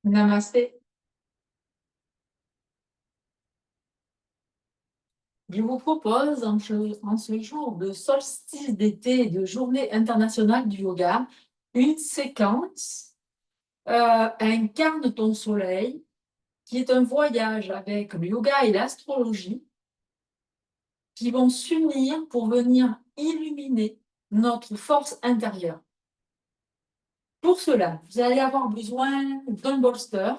Namasté. Je vous propose, en ce jour de solstice d'été et de journée internationale du yoga, une séquence Incarne ton soleil, qui est un voyage avec le yoga et l'astrologie qui vont s'unir pour venir illuminer notre force intérieure. Pour cela, vous allez avoir besoin d'un bolster.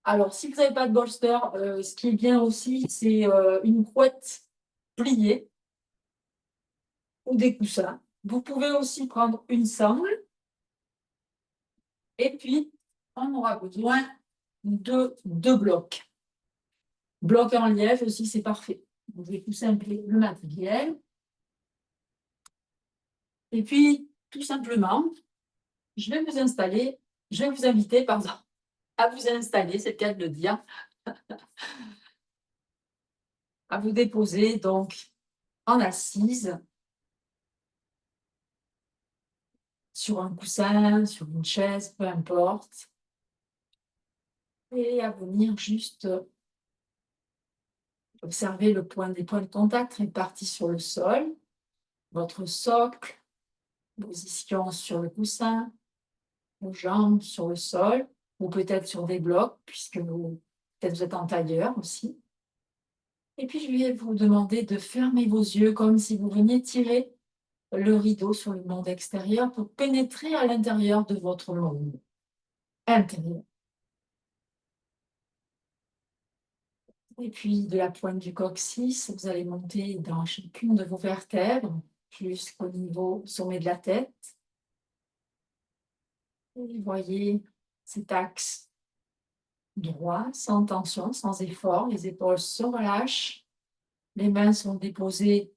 Alors, si vous n'avez pas de bolster, ce qui est bien aussi, c'est une couette pliée ou des coussins. Vous pouvez aussi prendre une sangle. Et puis, on aura besoin de deux blocs. Bloc en liège aussi, c'est parfait. Je vais tout simplement le matériel. Et puis, tout simplement, je vais vous inviter, pardon, à vous installer, c'est le cas de le dire, à vous déposer donc en assise, sur un coussin, sur une chaise, peu importe, et à venir juste observer des points de contact répartis sur le sol, votre socle, position sur le coussin, vos jambes sur le sol, ou peut-être sur des blocs, puisque peut-être vous êtes en tailleur aussi. Et puis, je vais vous demander de fermer vos yeux comme si vous veniez tirer le rideau sur le monde extérieur pour pénétrer à l'intérieur de votre monde intérieur. Et puis, de la pointe du coccyx, vous allez monter dans chacune de vos vertèbres jusqu'au niveau sommet de la tête. Et voyez cet axe droit, sans tension, sans effort. Les épaules se relâchent. Les mains sont déposées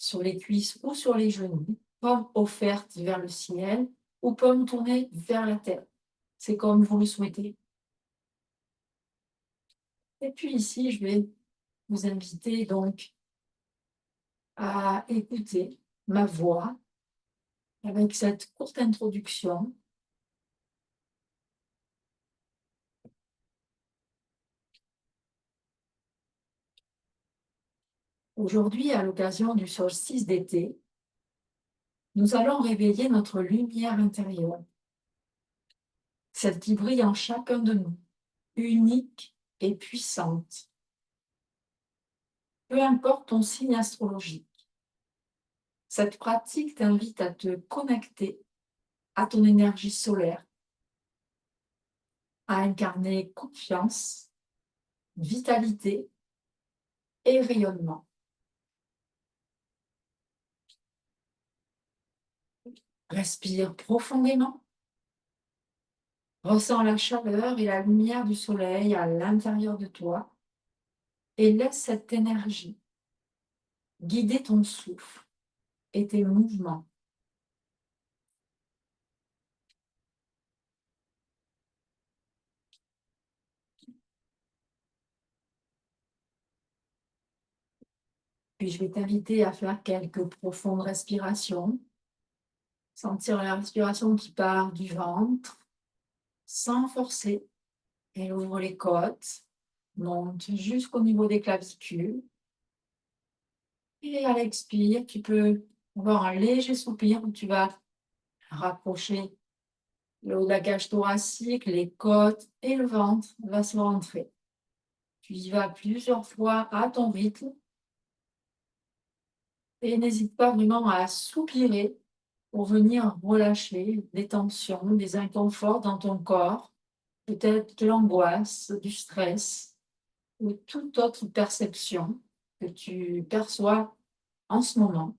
sur les cuisses ou sur les genoux, paumes offertes vers le ciel ou paumes tournées vers la terre. C'est comme vous le souhaitez. Et puis ici, je vais vous inviter donc à écouter ma voix avec cette courte introduction. Aujourd'hui, à l'occasion du solstice d'été, nous allons réveiller notre lumière intérieure, celle qui brille en chacun de nous, unique et puissante. Peu importe ton signe astrologique, cette pratique t'invite à te connecter à ton énergie solaire, à incarner confiance, vitalité et rayonnement. Respire profondément. Ressens la chaleur et la lumière du soleil à l'intérieur de toi et laisse cette énergie guider ton souffle et tes mouvements. Puis je vais t'inviter à faire quelques profondes respirations. Sentir la respiration qui part du ventre sans forcer. Elle ouvre les côtes, monte jusqu'au niveau des clavicules. Et à l'expire, tu peux avoir un léger soupir où tu vas rapprocher le haut de la cage thoracique, les côtes et le ventre va se rentrer. Tu y vas plusieurs fois à ton rythme et n'hésite pas vraiment à soupirer pour venir relâcher des tensions, des inconforts dans ton corps, peut-être de l'angoisse, du stress ou toute autre perception que tu perçois en ce moment.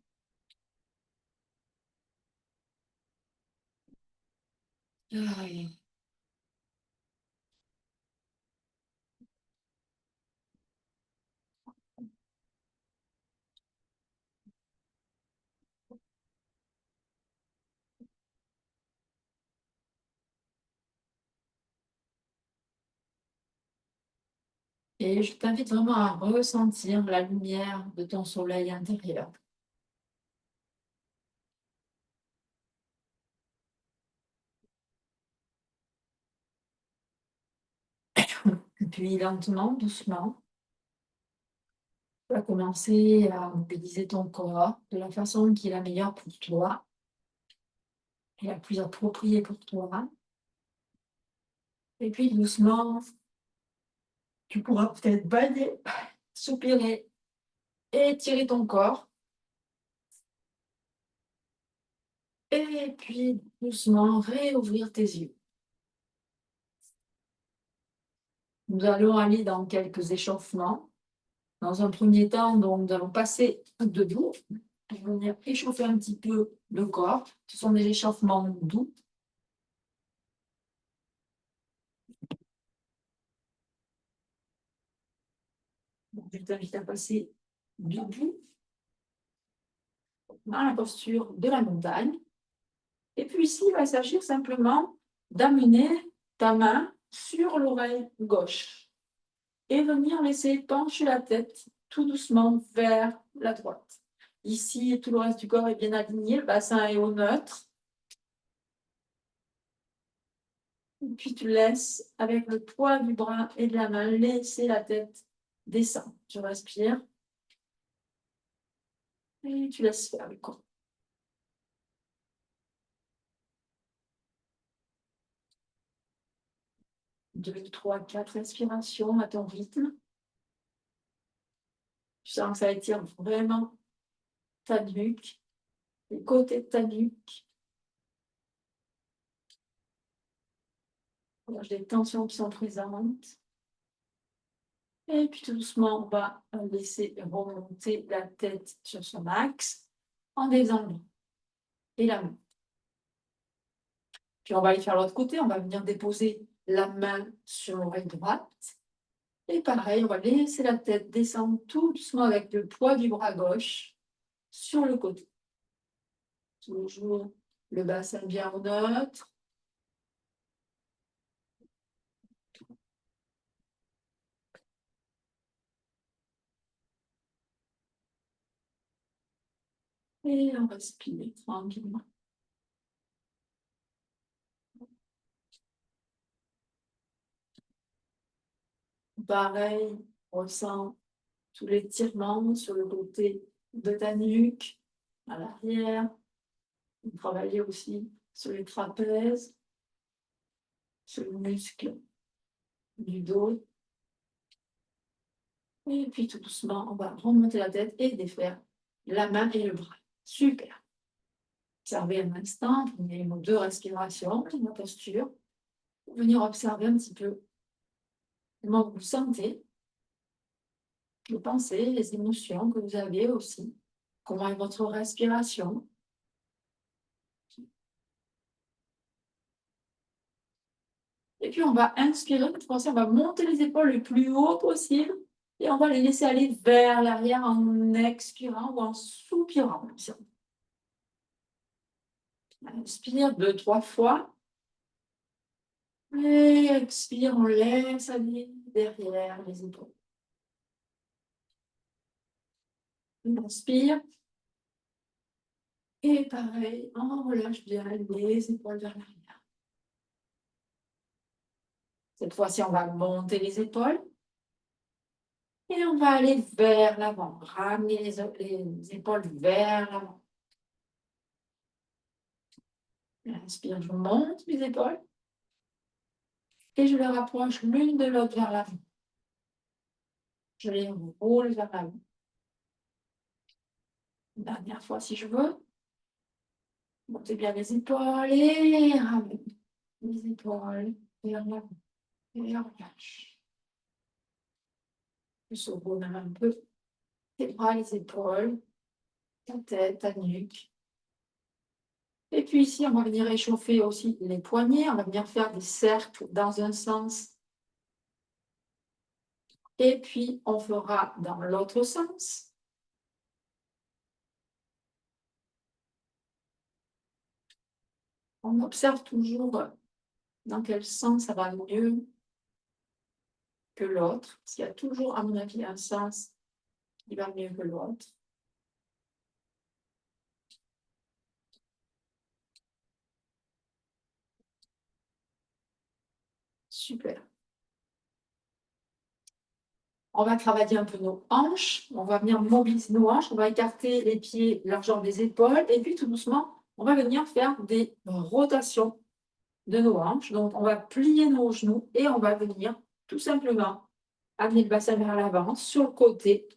Et je t'invite vraiment à ressentir la lumière de ton soleil intérieur. puis lentement, doucement, tu vas commencer à mobiliser ton corps de la façon qui est la meilleure pour toi et la plus appropriée pour toi. Et puis doucement, tu pourras peut-être bailler, soupirer et étirer ton corps. Et puis doucement réouvrir tes yeux. Nous allons aller dans quelques échauffements. Dans un premier temps, donc, nous allons passer debout pour venir échauffer un petit peu le corps. Ce sont des échauffements doux. Donc, je t'invite à passer debout dans la posture de la montagne. Et puis ici, il va s'agir simplement d'amener ta main sur l'oreille gauche et venir laisser pencher la tête tout doucement vers la droite. Ici, tout le reste du corps est bien aligné, le bassin est au neutre. Et puis tu laisses, avec le poids du bras et de la main, laisser la tête descendre. Tu respires. Et tu laisses faire le corps. 2, 3, 4 respirations à ton rythme. Tu sens que ça étire vraiment ta nuque, les côtés de ta nuque. Il y a des tensions qui sont présentes. Et puis tout doucement, on va laisser remonter la tête sur son axe en descendant. Et la main. Puis on va aller faire l'autre côté, on va venir déposer la main sur l'oreille droite. Et pareil, on va laisser la tête descendre tout doucement avec le poids du bras gauche sur le côté. Toujours le bassin bien au neutre. Et on respire tranquillement. Pareil, on ressent tout l'étirement sur le côté de ta nuque, à l'arrière. On travaille aussi sur les trapèzes, sur le muscle du dos. Et puis tout doucement, on va remonter la tête et défaire la main et le bras. Super. Observez un instant, prenez 1 ou 2 respirations dans la posture. Pour venir observer un petit peu comment vous vous sentez, les pensées, les émotions que vous avez aussi. Comment est votre respiration? Et puis on va inspirer, cette fois-ci, on va monter les épaules le plus haut possible et on va les laisser aller vers l'arrière en expirant ou en soupirant. Inspire 2, 3 fois. Et expire, on laisse aller derrière les épaules. Inspire. Et pareil, on relâche bien les épaules vers l'arrière. Cette fois-ci, on va monter les épaules. Et on va aller vers l'avant. Ramener les épaules vers l'avant. Inspire, je monte mes épaules. Et je les rapproche l'une de l'autre vers l'avant. Je les roule vers l'avant. Une dernière fois si je veux. Montez bien les épaules et ramenez les épaules vers l'avant. Et on relâche. Je secoue même un peu tes bras, les épaules, ta tête, ta nuque. Et puis ici, on va venir réchauffer aussi les poignets. On va venir faire des cercles dans un sens. Et puis, on fera dans l'autre sens. On observe toujours dans quel sens ça va mieux que l'autre. Parce qu'il y a toujours, à mon avis, un sens qui va mieux que l'autre. Super. On va travailler un peu nos hanches. On va venir mobiliser nos hanches. On va écarter les pieds largeur des épaules. Et puis, tout doucement, on va venir faire des rotations de nos hanches. Donc, on va plier nos genoux et on va venir tout simplement amener le bassin vers l'avant, sur le côté,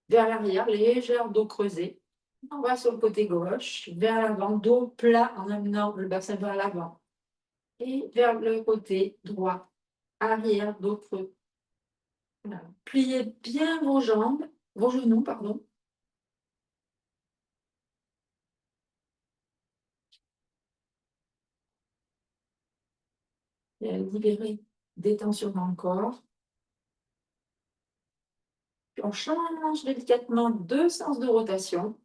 vers l'arrière, légère dos creusé. On va sur le côté gauche, vers l'avant, dos plat en amenant le bassin vers l'avant. Et vers le côté droit, arrière, dos creux. Voilà. Pliez bien vos jambes, vos genoux, pardon. Et libérez des tensions dans le corps. Puis on change délicatement de sens de rotation.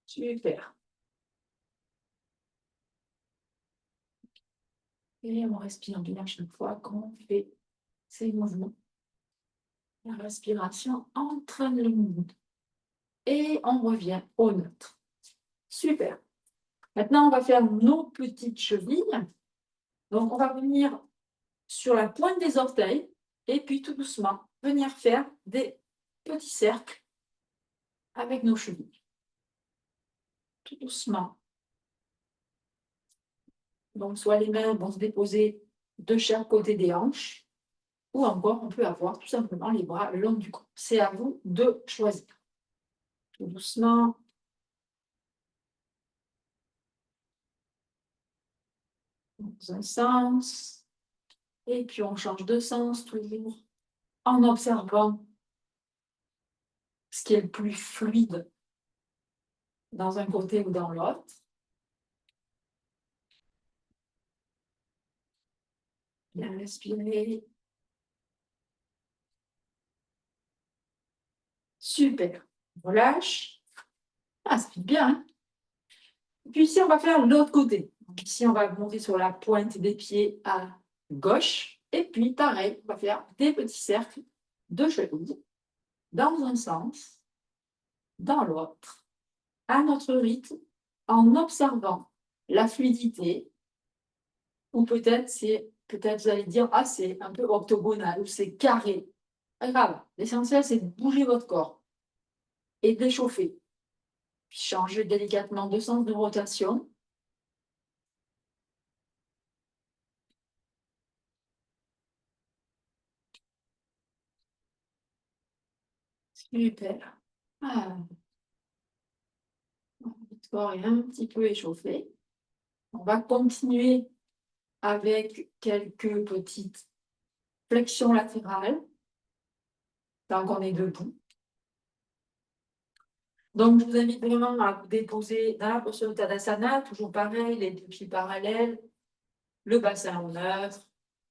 Super. Et on respire bien chaque fois qu'on fait ces mouvements. La respiration entraîne le mouvement. Et on revient au neutre. Super. Maintenant, on va faire nos petites chevilles. Donc, on va venir sur la pointe des orteils et puis tout doucement, venir faire des petits cercles avec nos chevilles. Tout doucement. Donc, soit les mains vont se déposer de chaque côté des hanches, ou encore on peut avoir tout simplement les bras le long du cou. C'est à vous de choisir. Tout doucement. Dans un sens. Et puis on change de sens toujours en observant ce qui est le plus fluide dans un côté ou dans l'autre. Bien respirer. Super. On relâche. Ah, ça fait bien. Hein. Puis ici, on va faire l'autre côté. Donc ici, on va monter sur la pointe des pieds à gauche. Et puis, pareil, on va faire des petits cercles de chevilles dans un sens, dans l'autre, à notre rythme, en observant la fluidité. Ou peut-être vous allez dire, ah, c'est un peu octogonal ou c'est carré. Pas grave. L'essentiel, c'est de bouger votre corps et d'échauffer. Puis changer délicatement de sens de rotation. Super. Ah, le corps est un petit peu échauffé. On va continuer avec quelques petites flexions latérales tant qu'on est debout. Donc, je vous invite vraiment à vous déposer dans la posture de Tadasana, toujours pareil, les deux pieds parallèles, le bassin au neutre,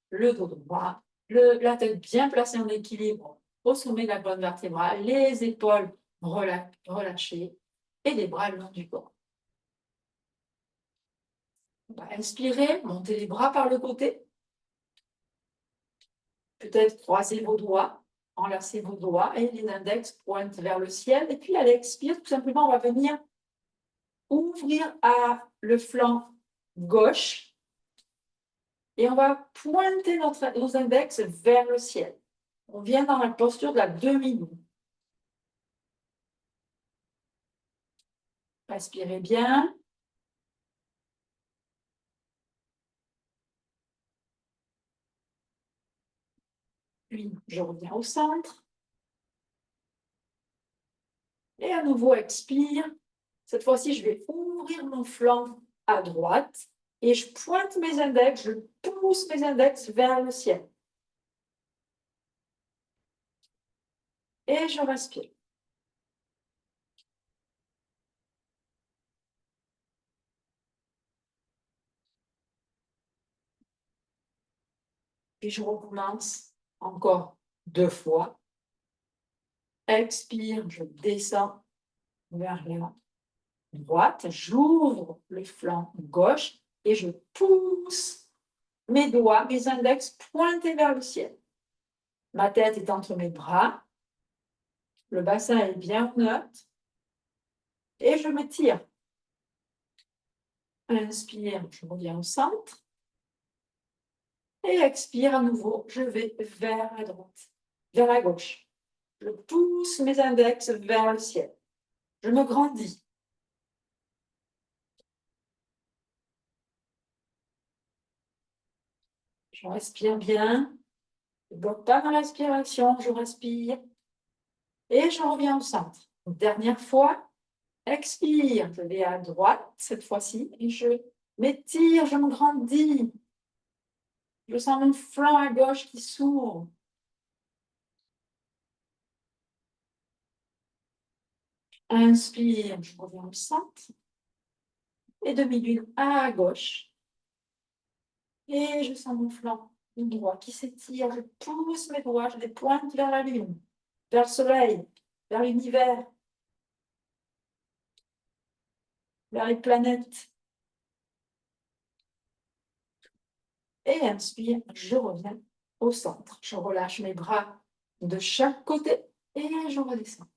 le dos droit, la tête bien placée en équilibre au sommet de la colonne vertébrale, les épaules relâchées et les bras le long du corps. On va inspirer, monter les bras par le côté. Peut-être croiser vos doigts, enlacer vos doigts et les index pointent vers le ciel. Et puis à l'expire, tout simplement, on va venir ouvrir le flanc gauche et on va pointer nos index vers le ciel. On vient dans la posture de la demi-lune. Respirez bien. Puis, je reviens au centre. Et à nouveau, expire. Cette fois-ci, je vais ouvrir mon flanc à droite et je pointe mes index, je pousse mes index vers le ciel. Et je respire. Puis je recommence encore 2 fois. Expire, je descends vers la droite, j'ouvre le flanc gauche et je pousse mes doigts, mes index pointés vers le ciel. Ma tête est entre mes bras. Le bassin est bien neutre. Et je m'étire. Inspire, je reviens au centre. Et expire à nouveau, je vais vers la droite, vers la gauche. Je pousse mes index vers le ciel. Je me grandis. Je respire bien. Je ne bloque pas ma respiration, je respire. Et je reviens au centre. Une dernière fois, expire. Je vais à droite cette fois-ci et je m'étire, je me grandis. Je sens mon flanc à gauche qui s'ouvre. Inspire, je reviens au centre. Et demi-lune à gauche. Et je sens mon flanc droit qui s'étire. Je pousse mes doigts, je les pointe vers la lune, vers le soleil, vers l'univers, vers les planètes. Et inspire, je reviens au centre. Je relâche mes bras de chaque côté et je redescends.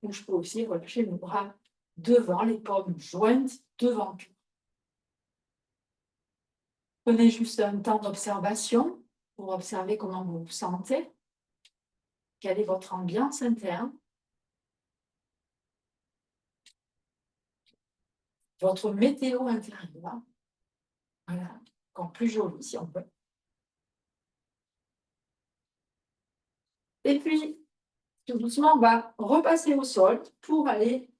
Ou je peux aussi relâcher mes bras devant, les paumes jointes devant le cœur. Prenez juste un temps d'observation pour observer comment vous vous sentez. Quelle est votre ambiance interne? Votre météo intérieure. Voilà, encore plus joli si on peut. Et puis, tout doucement, on va repasser au sol pour aller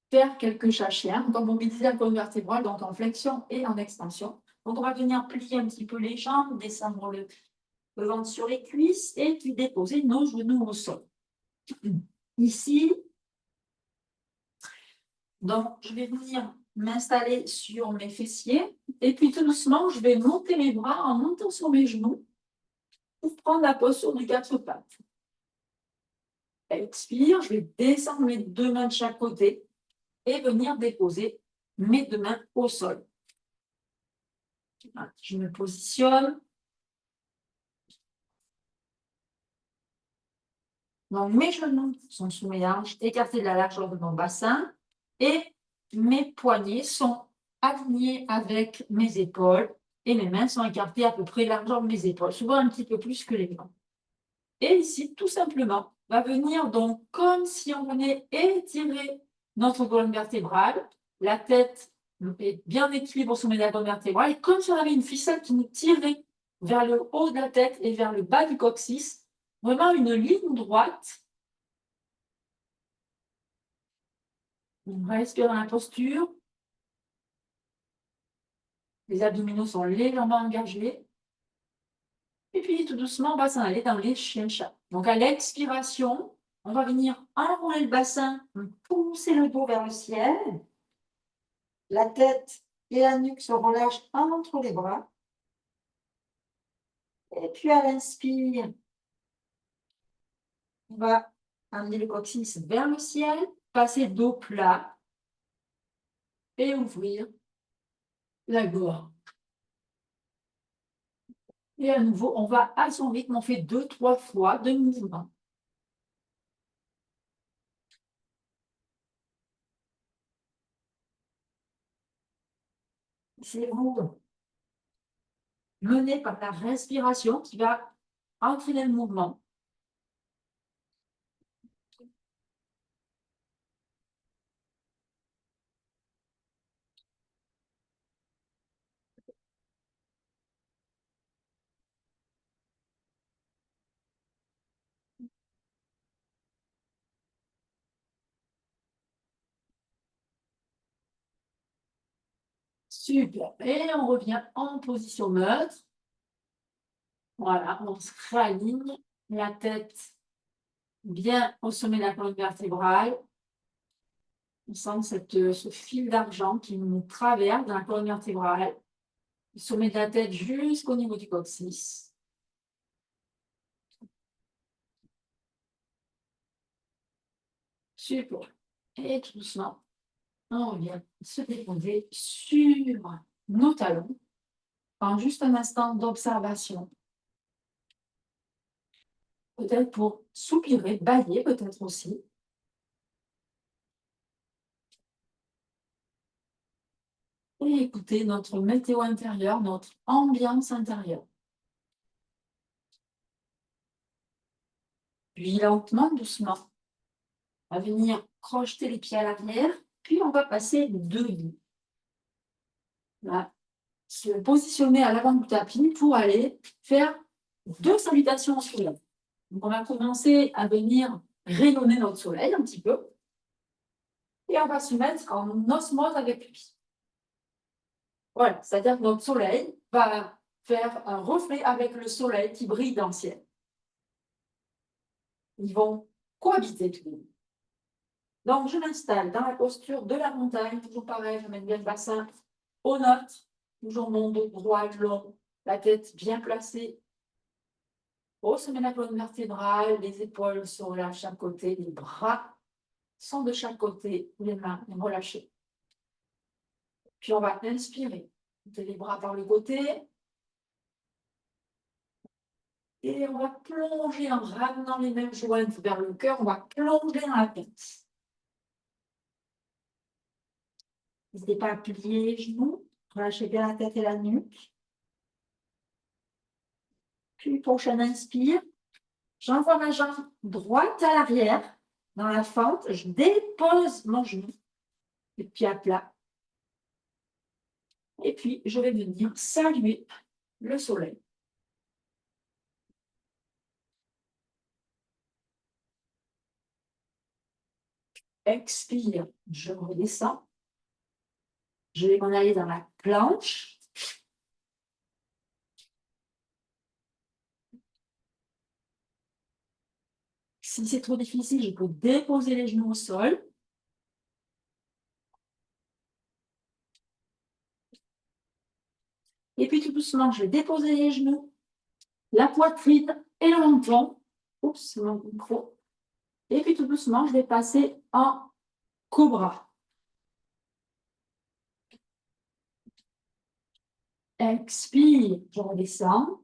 faire quelques chats-chiens. Donc, on mobilise la colonne vertébrale, donc en flexion et en extension. Donc, on va venir plier un petit peu les jambes, descendre le ventre sur les cuisses et puis déposer nos genoux au sol. Ici, donc, je vais venir m'installer sur mes fessiers et puis tout doucement, je vais monter mes bras en montant sur mes genoux pour prendre la posture du quatre pattes. Expire, je vais descendre mes deux mains de chaque côté et venir déposer mes deux mains au sol. Je me positionne. Donc, mes genoux sont sous mes hanches, écartés de la largeur de mon bassin et mes poignets sont alignés avec mes épaules et mes mains sont écartées à peu près largeur de mes épaules, souvent un petit peu plus que les bras. Et ici, tout simplement, va venir donc comme si on venait étirer notre colonne vertébrale, la tête est bien équilibrée au sommet de la colonne vertébrale, et comme si on avait une ficelle qui nous tirait vers le haut de la tête et vers le bas du coccyx, vraiment une ligne droite. On respire dans la posture. Les abdominaux sont légèrement engagés. Et puis, tout doucement, on va s'en aller dans les chiens-chats. Donc, à l'expiration, on va venir enrouler le bassin, pousser le dos vers le ciel. La tête et la nuque se relâchent entre les bras. Et puis, à l'inspire, on va amener le coccyx vers le ciel, passer dos plat et ouvrir la gorge. Et à nouveau, on va à son rythme, on fait 2-3 fois de mouvement. C'est vous mené par la respiration qui va entraîner le mouvement. Super. Et on revient en position neutre. Voilà, on se réaligne la tête bien au sommet de la colonne vertébrale. On sent ce fil d'argent qui nous traverse dans la colonne vertébrale, du sommet de la tête jusqu'au niveau du coccyx. Super. Et tout doucement, on revient se déposer sur nos talons en juste un instant d'observation. peut-être pour soupirer, bâiller peut-être aussi. Et écouter notre météo intérieure, notre ambiance intérieure. Puis lentement, doucement, on va venir crocheter les pieds à l'arrière, puis on va passer debout. Là, se positionner à l'avant du tapis pour aller faire 2 salutations au soleil. Donc, on va commencer à venir rayonner notre soleil un petit peu. Et on va se mettre en osmose avec lui. Voilà, c'est-à-dire que notre soleil va faire un reflet avec le soleil qui brille dans le ciel. Ils vont cohabiter tous les deux. Donc, je m'installe dans la posture de la montagne, toujours pareil, je mets bien le bassin au neutre, toujours mon dos droit, long, la tête bien placée. Au sommet de la colonne vertébrale, les épaules sont là à chaque côté, les bras sont de chaque côté, les mains relâchées. Puis on va inspirer, mettez les bras par le côté. Et on va plonger en ramenant les mêmes jointes vers le cœur, on va plonger dans la tête. N'hésitez pas à plier les genoux, relâchez bien la tête et la nuque. Puis, prochaine inspire, j'envoie ma jambe droite à l'arrière, dans la fente, je dépose mon genou, le pied à plat. Et puis, je vais venir saluer le soleil. Expire, je redescends. Je vais m'en aller dans la planche. Si c'est trop difficile, je peux déposer les genoux au sol. Et puis tout doucement, je vais déposer les genoux, la poitrine et le menton. Oups, mon micro. Et puis tout doucement, je vais passer en cobra. Expire, je redescends.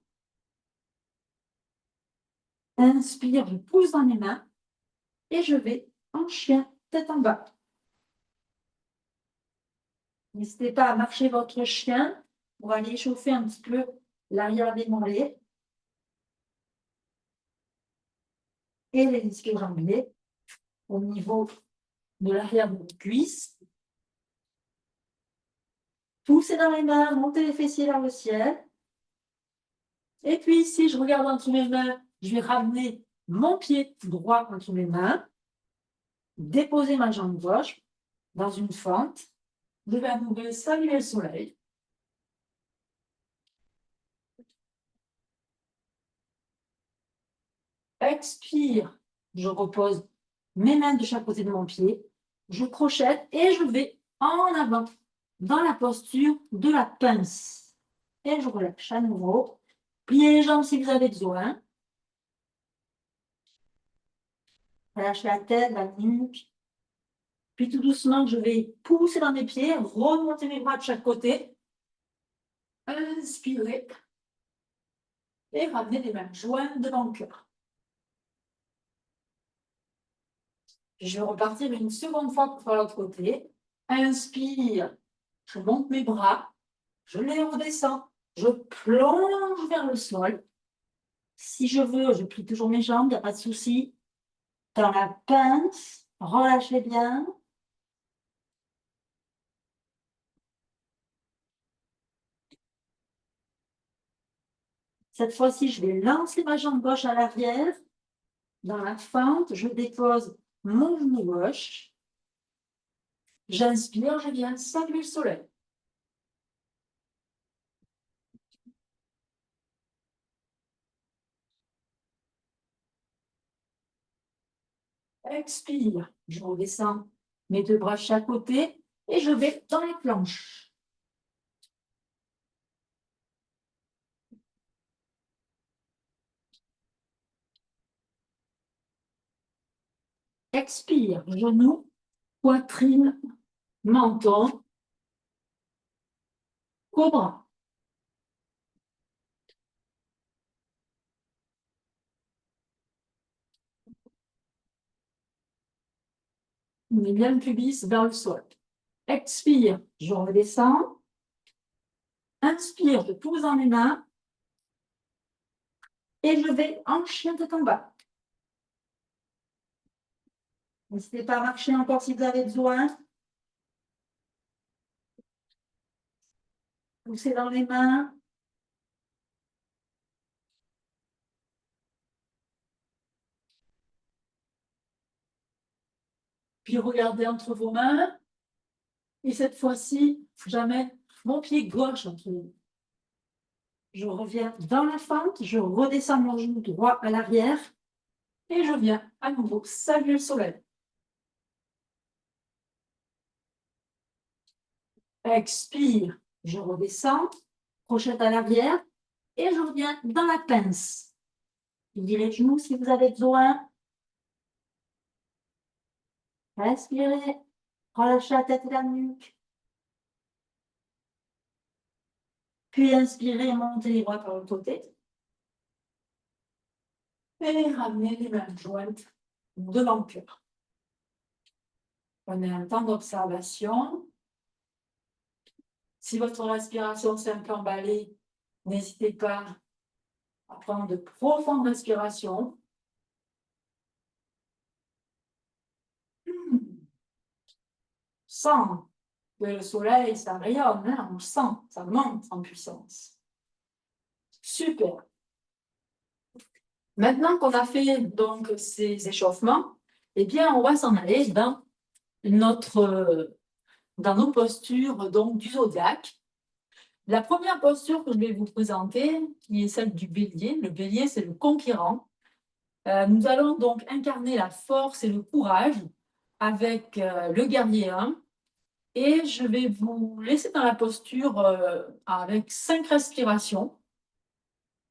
Inspire, je pousse dans mes mains. Et je vais en chien, tête en bas. N'hésitez pas à marcher votre chien pour aller échauffer un petit peu l'arrière des mollets et les ischio-jambiers au niveau de l'arrière de vos cuisses. Poussez dans les mains, montez les fessiers vers le ciel. Et puis ici, je regarde entre mes mains, je vais ramener mon pied droit entre mes mains, déposer ma jambe gauche dans une fente. Je vais à nouveau saluer le soleil. Expire, je repose mes mains de chaque côté de mon pied, je crochette et je vais en avant dans la posture de la pince. Et je relâche à nouveau. Pliez les jambes si vous avez besoin. Relâchez la tête, la nuque. Puis tout doucement, je vais pousser dans mes pieds, remonter mes bras de chaque côté. Inspirez. Et ramener les mains jointes devant le cœur. Je vais repartir une seconde fois pour faire l'autre côté. Inspire. Je monte mes bras. Je les redescends. Je plonge vers le sol. Si je veux, je plie toujours mes jambes, il n'y a pas de souci. Dans la pince, relâchez bien. Cette fois-ci, je vais lancer ma jambe gauche à l'arrière. Dans la fente, je dépose mon genou gauche. J'inspire, je viens saluer le soleil. Expire, je redescends mes 2 bras de chaque côté et je vais dans les planches. Expire, genoux, poitrine, menton, cobra. met bien le pubis vers le sol. Expire, je redescends. Inspire, je pose dans mes mains. Et je vais en chien tête en bas. N'hésitez pas à marcher encore si vous avez besoin. Poussez dans les mains. Puis regardez entre vos mains. Et cette fois-ci, j'amène mon pied gauche entre vous. Je reviens dans la fente. Je redescends mon genou droit à l'arrière. Et je viens à nouveau saluer le soleil. Expire. Je redescends. Crochette à l'arrière. Et je reviens dans la pince. Pliez les genoux si vous avez besoin. Respirez. Relâchez la tête et la nuque. Puis inspirez, montez les bras par le côté. Et ramenez les mains jointes devant le cœur. Prenez un temps d'observation. Si votre respiration s'est un peu emballée, n'hésitez pas à prendre de profondes respirations. Sent que le soleil, ça rayonne, hein, on le sent, ça monte en puissance. Super. Maintenant qu'on a fait donc ces échauffements, eh bien, on va s'en aller dans nos postures donc, du zodiaque. La première posture que je vais vous présenter, qui est celle du bélier. Le bélier, c'est le conquérant. Nous allons donc incarner la force et le courage avec le guerrier 1. Et je vais vous laisser dans la posture avec 5 respirations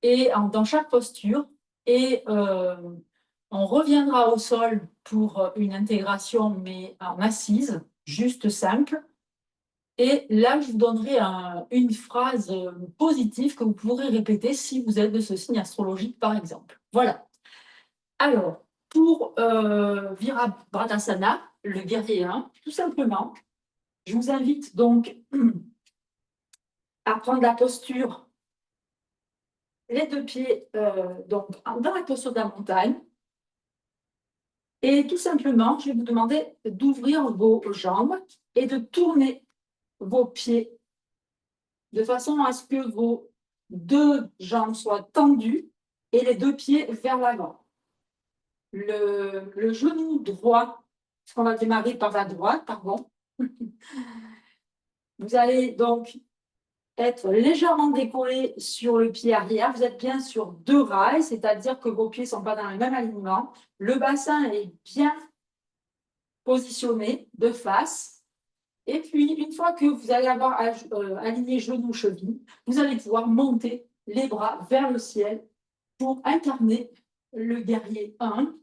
et dans chaque posture. Et on reviendra au sol pour une intégration, mais en assise, juste simple. Et là, je vous donnerai une phrase positive que vous pourrez répéter si vous êtes de ce signe astrologique, par exemple. Voilà. Alors, pour Virabhadrasana, le guerrier 1, tout simplement, je vous invite donc à prendre la posture, les 2 pieds donc, dans la posture de la montagne. Et tout simplement, je vais vous demander d'ouvrir vos jambes et de tourner vos pieds de façon à ce que vos 2 jambes soient tendues et les 2 pieds vers l'avant. Le genou droit, on va démarrer par la droite, pardon. Vous allez donc être légèrement décollé sur le pied arrière. Vous êtes bien sur 2 rails, c'est-à-dire que vos pieds ne sont pas dans le même alignement. Le bassin est bien positionné de face. Et puis, une fois que vous allez avoir aligné genoux, chevilles, vous allez pouvoir monter les bras vers le ciel pour incarner le guerrier 1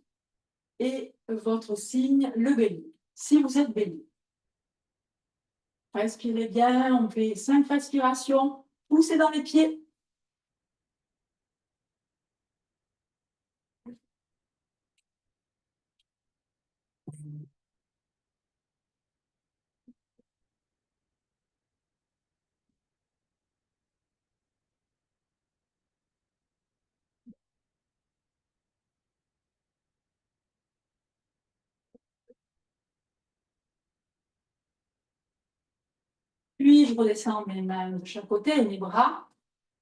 et votre signe, le bélier, si vous êtes bélier. Respirez bien, on fait 5 respirations, poussez dans les pieds. Puis, je redescends mes mains de chaque côté et mes bras.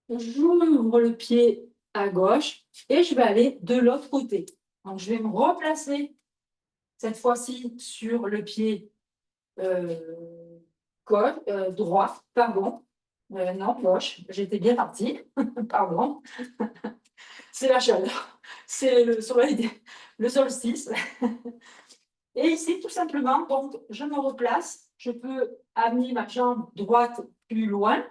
J'ouvre le pied à gauche et je vais aller de l'autre côté. Donc, je vais me replacer cette fois-ci sur le pied droit, pardon. Non, gauche, j'étais bien partie, pardon. C'est la chaleur, c'est le soleil, le solstice. Et ici, tout simplement, donc, je me replace, je peux amener ma jambe droite plus loin.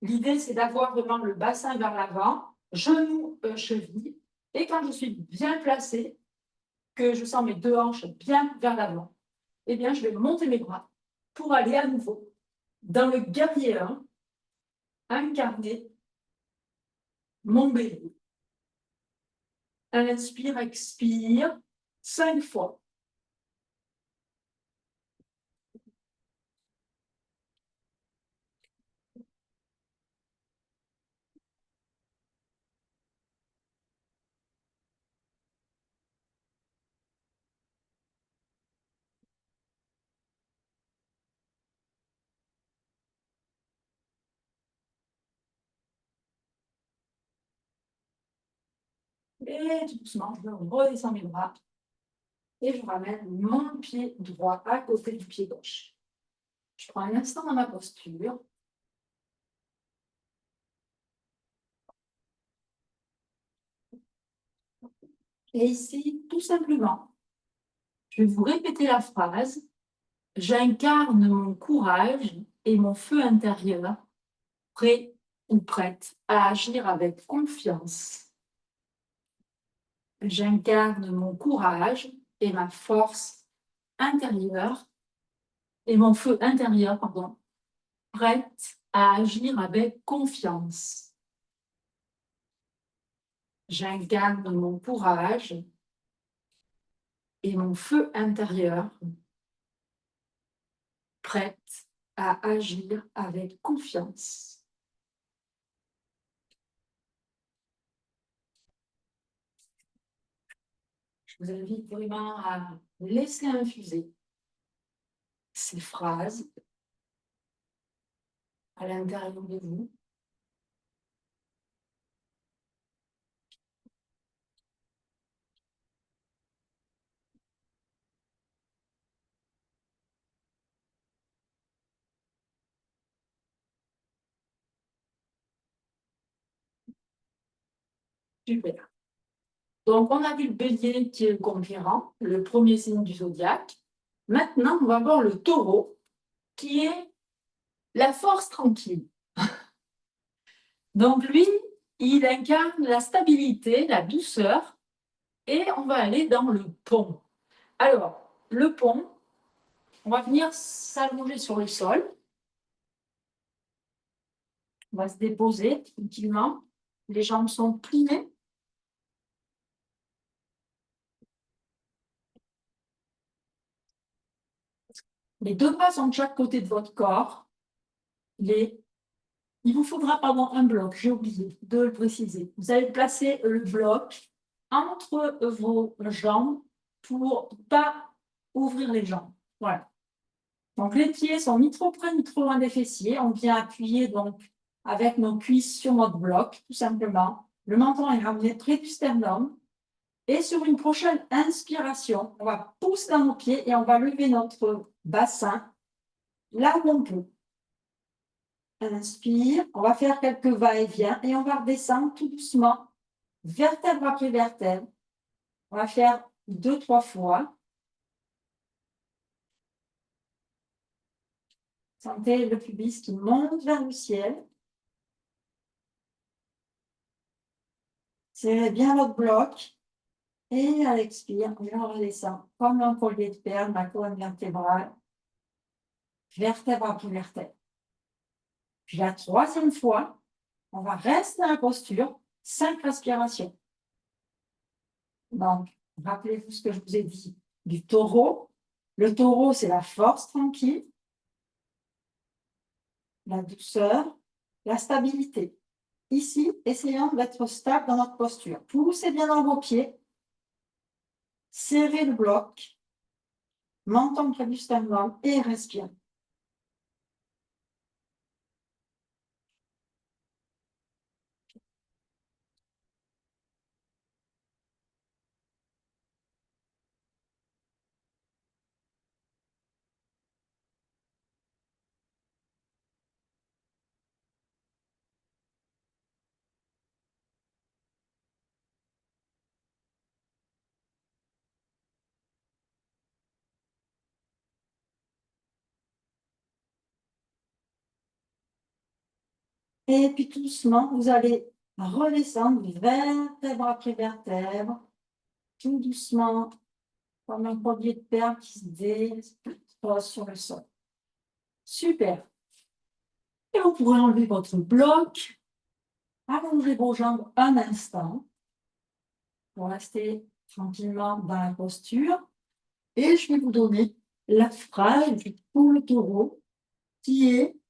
L'idée, c'est d'avoir vraiment le bassin vers l'avant, genoux, chevilles. Et quand je suis bien placée, que je sens mes 2 hanches bien vers l'avant, eh bien, je vais monter mes bras pour aller à nouveau dans le guerrier 1, incarner mon bélier. Inspire, expire, 5 fois. Et tout doucement, je redescends mes bras et je ramène mon pied droit à côté du pied gauche. Je prends un instant dans ma posture. Et ici, tout simplement, je vais vous répéter la phrase. J'incarne mon courage et mon feu intérieur, prêt ou prête à agir avec confiance. J'incarne mon courage et ma force intérieure et mon feu intérieur, pardon, prête à agir avec confiance. J'incarne mon courage et mon feu intérieur, prête à agir avec confiance. Je vous invite vraiment à laisser infuser ces phrases à l'intérieur de vous. Super. Donc, on a vu le bélier qui est le conquérant, le premier signe du zodiaque. Maintenant, on va voir le taureau qui est la force tranquille. Donc, lui, il incarne la stabilité, la douceur, et on va aller dans le pont. Alors, le pont, on va venir s'allonger sur le sol. On va se déposer tranquillement. Les jambes sont pliées. Les deux bras sont de chaque côté de votre corps. Il vous faudra, pardon, un bloc, j'ai oublié de le préciser. Vous allez placer le bloc entre vos jambes pour ne pas ouvrir les jambes. Voilà. Donc, les pieds sont ni trop près ni trop loin des fessiers. On vient appuyer donc avec nos cuisses sur notre bloc, tout simplement. Le menton est ramené près du sternum. Et sur une prochaine inspiration, on va pousser dans nos pieds et on va lever notre bassin là où on peut. Inspire, on va faire quelques va-et-vient et on va redescendre tout doucement, vertèbre après vertèbre. On va faire 2-3 fois. Sentez le pubis qui monte vers le ciel. Serrez bien votre bloc. Et à l'expire, je redescends comme un collier de perles, ma colonne vertébrale, vertèbre après vertèbre. Puis la troisième fois, on va rester dans la posture, 5 respirations. Donc, rappelez-vous ce que je vous ai dit du taureau. Le taureau, c'est la force tranquille, la douceur, la stabilité. Ici, essayons d'être stable dans notre posture. Poussez bien dans vos pieds. Serrez le bloc. Menton près du sternum et respirez. Et puis tout doucement, vous allez redescendre vertèbre après vertèbre, tout doucement, comme un collier de perles qui se dépose sur le sol. Super. Et vous pourrez enlever votre bloc, allonger vos jambes un instant pour rester tranquillement dans la posture. Et je vais vous donner la phrase pour le taureau qui est «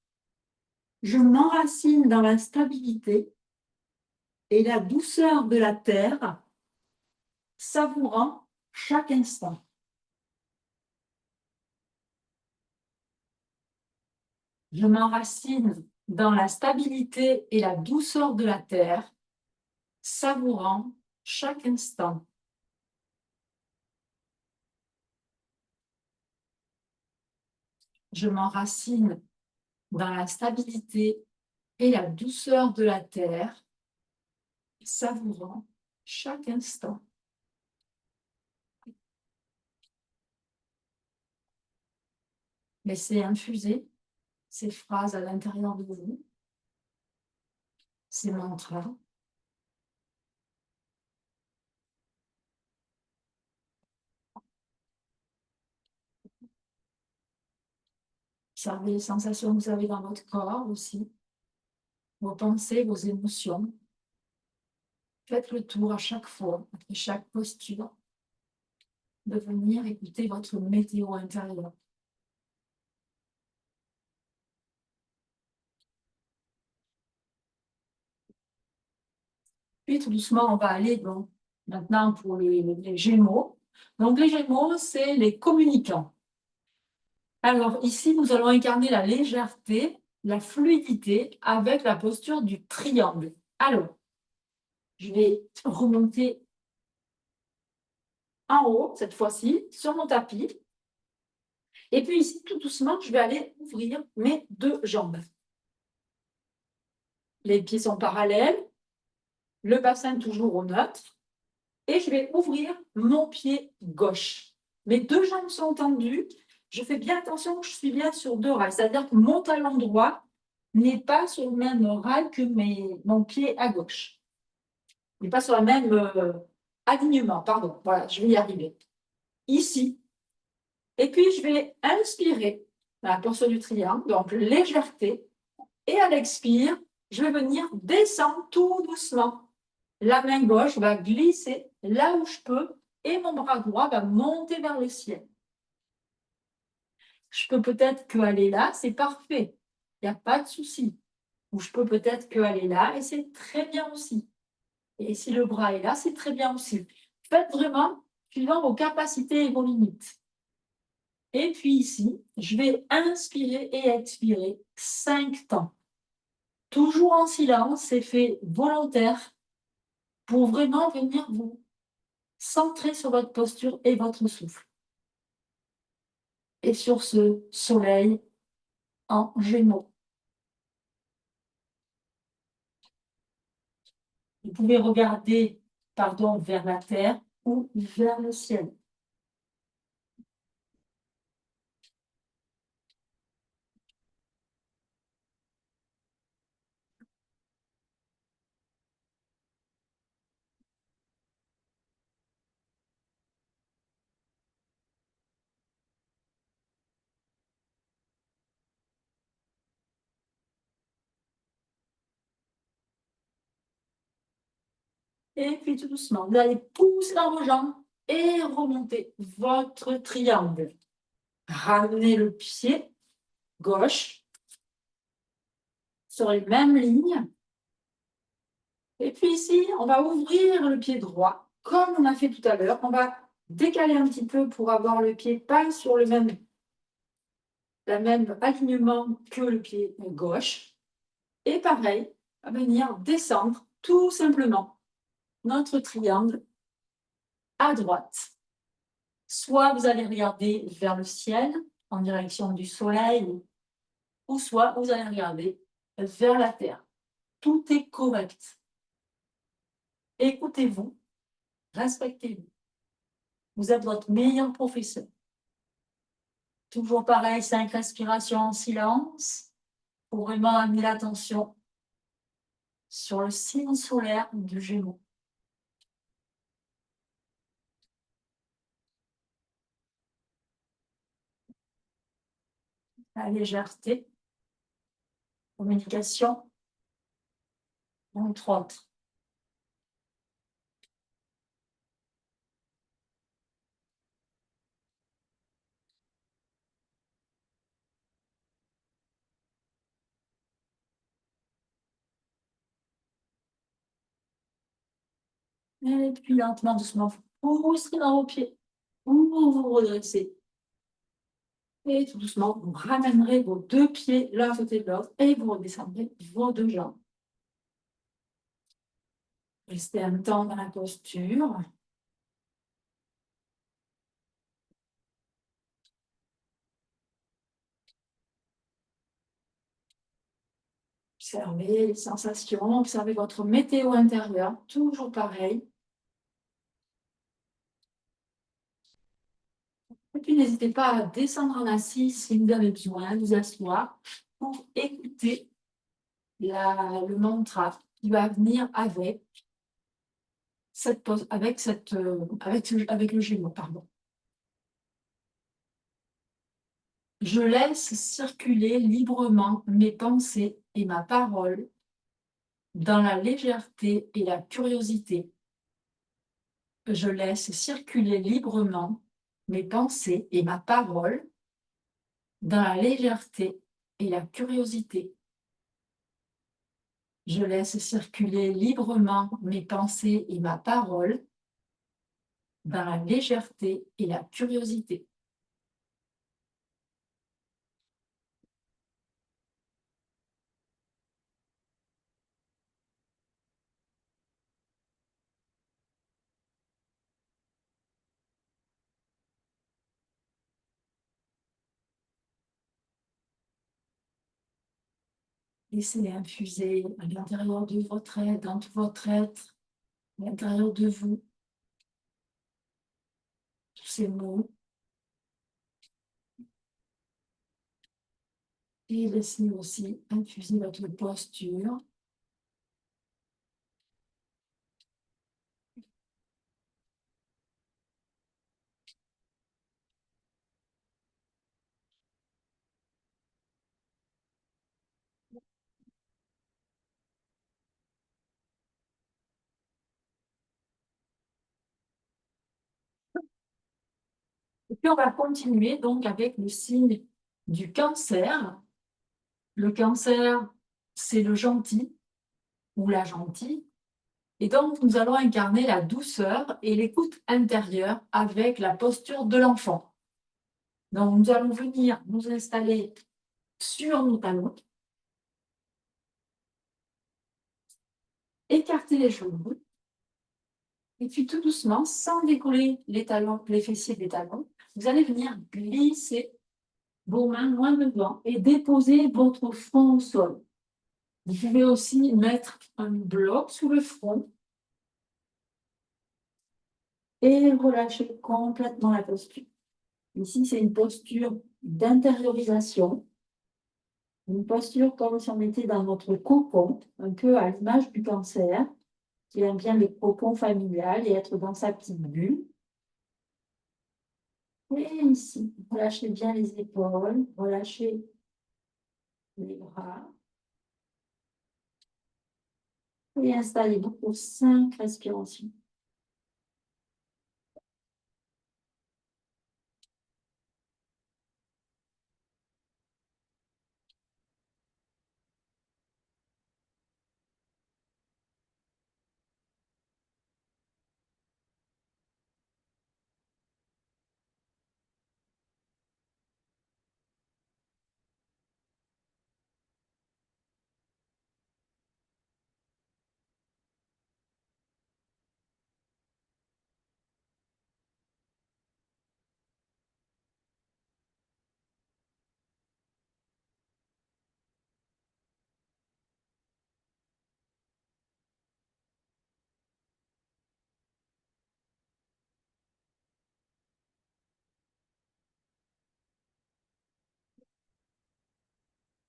Je m'enracine dans la stabilité et la douceur de la terre, savourant chaque instant. » Je m'enracine dans la stabilité et la douceur de la terre, savourant chaque instant. Je m'enracine dans la stabilité et la douceur de la terre, savourant chaque instant. Laissez infuser ces phrases à l'intérieur de vous, ces mantras. Observez les sensations que vous avez dans votre corps aussi, vos pensées, vos émotions. Faites le tour à chaque fois, après chaque posture, de venir écouter votre météo intérieure. Puis tout doucement, on va aller maintenant pour les Gémeaux. Donc les Gémeaux, c'est les communicants. Alors ici, nous allons incarner la légèreté, la fluidité avec la posture du triangle. Alors, je vais remonter en haut, cette fois-ci, sur mon tapis. Et puis ici, tout doucement, je vais aller ouvrir mes deux jambes. Les pieds sont parallèles, le bassin toujours au neutre. Et je vais ouvrir mon pied gauche. Mes deux jambes sont tendues. Je fais bien attention que je suis bien sur deux rails. C'est-à-dire que mon talon droit n'est pas sur le même rail que mon pied à gauche. Il n'est pas sur le même alignement. Pardon, voilà, je vais y arriver. Ici. Et puis, je vais inspirer la posture du triangle, donc légèreté. Et à l'expire, je vais venir descendre tout doucement. La main gauche va glisser là où je peux et mon bras droit va monter vers le ciel. Je peux peut-être qu'aller là, c'est parfait. Il n'y a pas de souci. Ou je peux peut-être qu'aller là et c'est très bien aussi. Et si le bras est là, c'est très bien aussi. Faites vraiment suivant vos capacités et vos limites. Et puis ici, je vais inspirer et expirer 5 temps. Toujours en silence, c'est fait volontaire pour vraiment venir vous centrer sur votre posture et votre souffle. Et sur ce soleil en Gémeaux. Vous pouvez regarder, vers la terre ou vers le ciel. Et puis tout doucement, vous allez pousser dans vos jambes et remonter votre triangle. Ramenez le pied gauche sur les mêmes lignes. Et puis ici, on va ouvrir le pied droit, comme on a fait tout à l'heure. On va décaler un petit peu pour avoir le pied pas sur le même alignement que le pied gauche. Et pareil, on va venir descendre tout simplement notre triangle à droite. Soit vous allez regarder vers le ciel en direction du soleil, ou soit vous allez regarder vers la terre. Tout est correct. Écoutez-vous, respectez-vous. Vous êtes votre meilleur professeur. Toujours pareil, 5 respirations en silence pour vraiment amener l'attention sur le signe solaire du Gémeaux. La légèreté, communication, entre autres. Et puis lentement, doucement, vous poussez dans vos pieds. Vous vous redressez. Et tout doucement, vous ramènerez vos deux pieds l'un à côté de l'autre et vous redescendrez vos deux jambes. Restez un temps dans la posture. Observez les sensations, observez votre météo intérieure, toujours pareil. Et puis n'hésitez pas à descendre en assis si vous avez besoin, vous asseoir pour écouter le mantra qui va venir avec cette pose, avec le Gémeaux, pardon. Je laisse circuler librement mes pensées et ma parole dans la légèreté et la curiosité. Je laisse circuler librement mes pensées et ma parole dans la légèreté et la curiosité. Je laisse circuler librement mes pensées et ma parole dans la légèreté et la curiosité. Laissez infuser à l'intérieur de votre être, dans tout votre être, à l'intérieur de vous, tous ces mots. Et laissez aussi infuser votre posture. Et puis on va continuer donc avec le signe du Cancer. Le Cancer, c'est le gentil ou la gentille. Et donc, nous allons incarner la douceur et l'écoute intérieure avec la posture de l'enfant. Donc, nous allons venir nous installer sur nos talons, écarter les genoux, et puis tout doucement, sans décoller les talons, les fessiers des talons, vous allez venir glisser vos mains loin devant et déposer votre front au sol. Vous pouvez aussi mettre un bloc sous le front et relâcher complètement la posture. Ici, c'est une posture d'intériorisation, une posture comme si on était dans notre cocon, un peu à l'image du Cancer, qui aime bien le cocon familial et être dans sa petite bulle. Et ici, relâchez bien les épaules, relâchez les bras. Et installez-vous pour 5 respirations.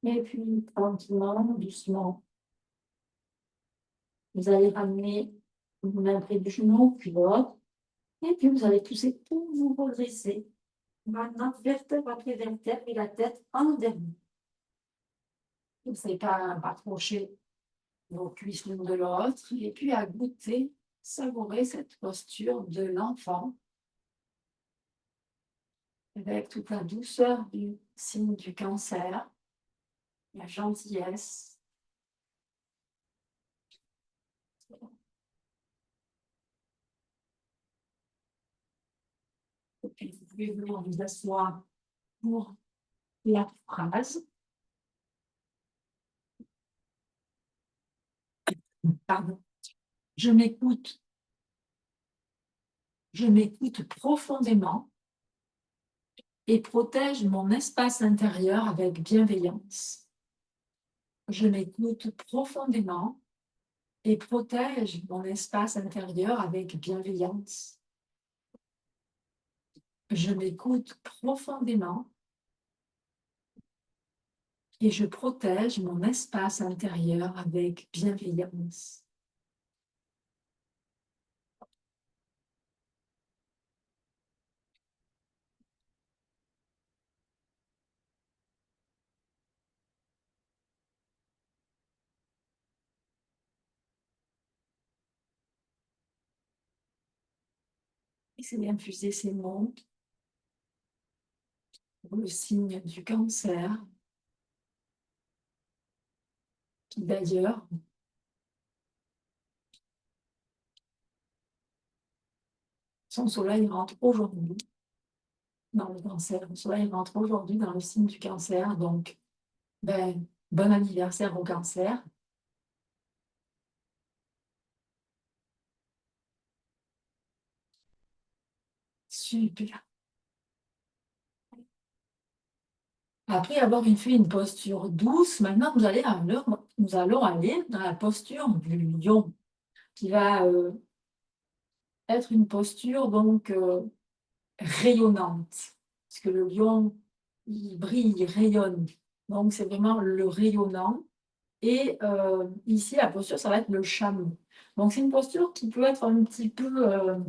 Et puis, tranquillement, doucement, vous allez ramener une main près du genou, puis l'autre. Et puis, vous allez pousser pour vous redresser. Maintenant, vertèbre après vertèbre et la tête en dernier. Vous n'avez pas à rapprocher vos cuisses l'une de l'autre. Et puis, à goûter, savourer cette posture de l'enfant avec toute la douceur du signe du Cancer, la gentillesse. Et puis, vous pouvez venir vous asseoir pour la phrase. Pardon. Je m'écoute, je m'écoute profondément et protège mon espace intérieur avec bienveillance. Je m'écoute profondément et protège mon espace intérieur avec bienveillance. Je m'écoute profondément et je protège mon espace intérieur avec bienveillance. Essayez d'infuser ces mots pour le signe du cancer, qui d'ailleurs son soleil rentre aujourd'hui dans le cancer. Le soleil rentre aujourd'hui dans le signe du cancer, donc ben, bon anniversaire au cancer. Super. Après avoir fait une posture douce, maintenant nous allons aller dans la posture du lion, qui va être une posture donc rayonnante, parce que le lion, il brille, il rayonne. Donc c'est vraiment le rayonnant. Et ici, la posture, ça va être le chameau. Donc c'est une posture qui peut être un petit peu euh,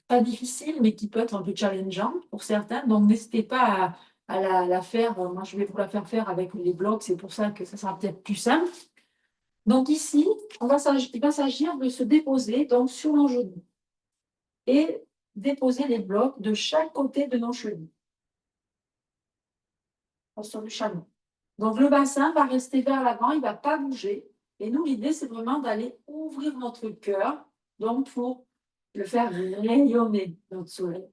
pas difficile, mais qui peut être un peu challengeante pour certains. Donc n'hésitez pas à la faire. Moi, je vais vous la faire faire avec les blocs. C'est pour ça que ça sera peut-être plus simple. Donc ici, il va s'agir de se déposer donc sur nos genoux et déposer les blocs de chaque côté de nos chevilles, sur le chameau. Donc le bassin va rester vers l'avant, il ne va pas bouger. Et nous, l'idée, c'est vraiment d'aller ouvrir notre cœur, donc pour le faire rayonner, notre soleil.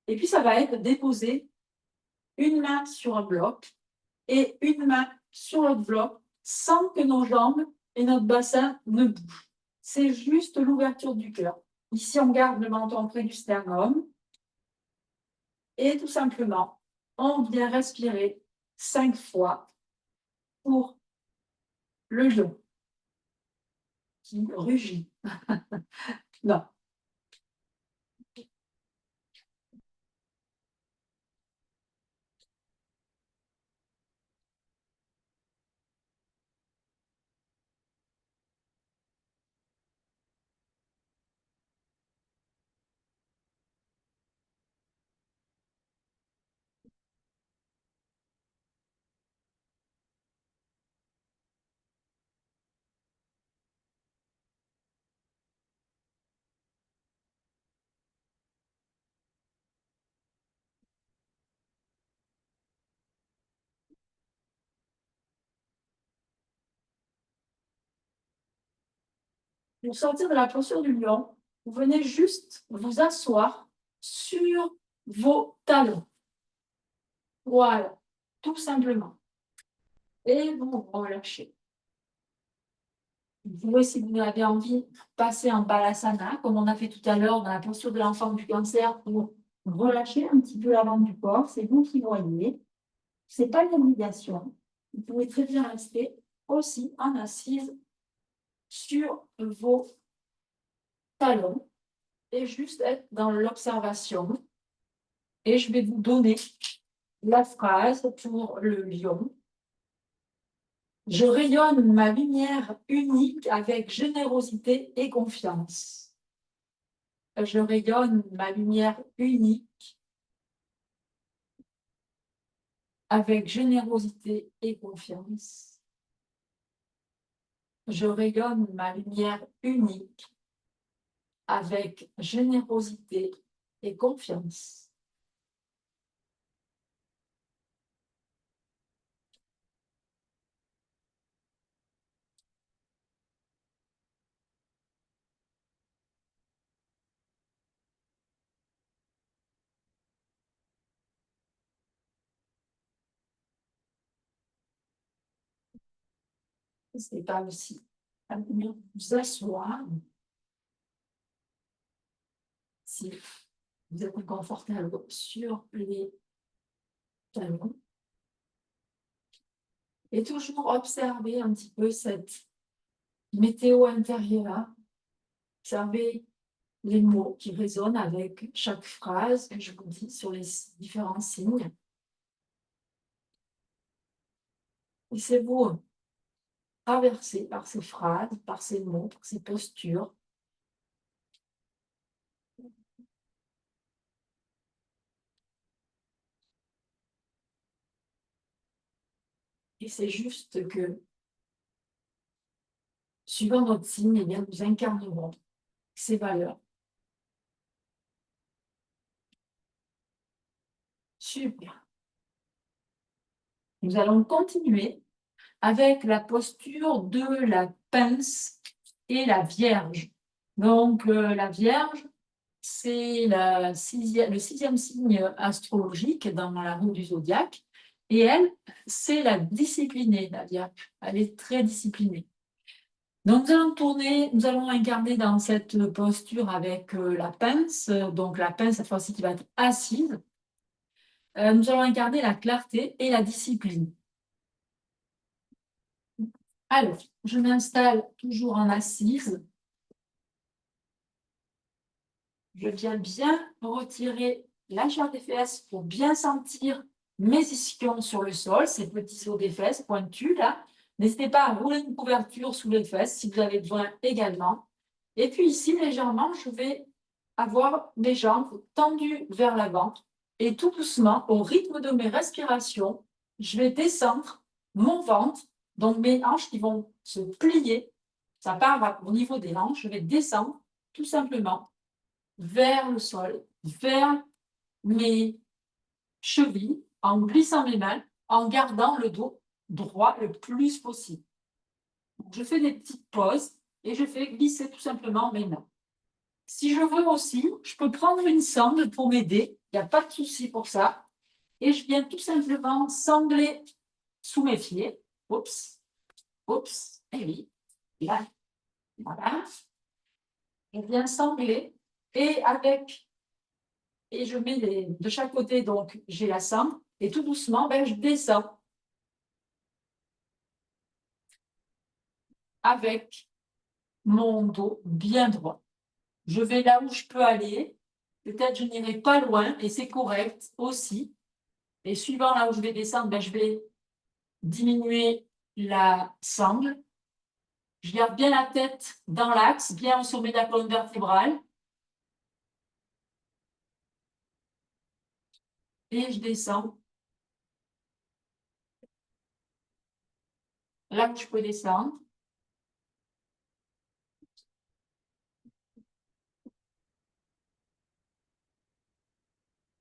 Et puis, ça va être déposer une main sur un bloc et une main sur l'autre bloc sans que nos jambes et notre bassin ne bougent. C'est juste l'ouverture du cœur. Ici, on garde le menton près du sternum et tout simplement, on vient respirer 5 fois pour le lion qui rugit. Non. Pour sortir de la posture du lion, vous venez juste vous asseoir sur vos talons. Voilà, tout simplement. Et vous relâchez. Vous pouvez, si vous avez envie, passer en balasana, comme on a fait tout à l'heure dans la posture de l'enfant du cancer, pour relâcher un petit peu l'avant du corps. C'est vous qui voyez. Ce n'est pas une obligation. Vous pouvez très bien rester aussi en assise sur vos talons et juste être dans l'observation. Et je vais vous donner la phrase pour le lion. Je rayonne ma lumière unique avec générosité et confiance. Je rayonne ma lumière unique avec générosité et confiance. Je rayonne ma lumière unique avec générosité et confiance. N'hésitez pas aussi à venir vous asseoir si vous êtes confortable sur les talons. Et toujours observer un petit peu cette météo intérieure. Observez les mots qui résonnent avec chaque phrase que je vous dis sur les différents signes. Laissez-vous traverser par ces phrases, par ces mots, par ces postures. Et c'est juste que, suivant notre signe, eh bien, nous incarnerons ces valeurs. Super. Nous allons continuer avec la posture de la pince et la Vierge. Donc, la Vierge, c'est le sixième signe astrologique dans la roue du zodiaque. Et elle, c'est la disciplinée, la Vierge. Elle est très disciplinée. Donc, nous allons tourner, nous allons incarner dans cette posture avec la pince. Donc, la pince, cette fois-ci, qui va être assise. Nous allons incarner la clarté et la discipline. Alors, je m'installe toujours en assise. Je viens bien retirer la chair des fesses pour bien sentir mes ischions sur le sol, ces petits os des fesses pointus là. N'hésitez pas à rouler une couverture sous les fesses si vous avez besoin également. Et puis ici, légèrement, je vais avoir mes jambes tendues vers l'avant. Et tout doucement, au rythme de mes respirations, je vais descendre mon ventre, donc mes hanches qui vont se plier. Ça part au niveau des hanches, je vais descendre tout simplement vers le sol, vers mes chevilles, en glissant mes mains, en gardant le dos droit le plus possible. Je fais des petites pauses et je fais glisser tout simplement mes mains. Si je veux aussi, je peux prendre une sangle pour m'aider, il n'y a pas de souci pour ça. Et je viens tout simplement sangler sous mes pieds. Oups, oups, et oui, là, voilà. Je viens sangler et je mets de chaque côté, donc j'ai la sangle, et tout doucement, je descends avec mon dos bien droit. Je vais là où je peux aller, peut-être je n'irai pas loin, et c'est correct aussi. Et suivant là où je vais descendre, je vais diminuer la sangle. Je garde bien la tête dans l'axe, bien au sommet de la colonne vertébrale. Et je descends là où je peux descendre.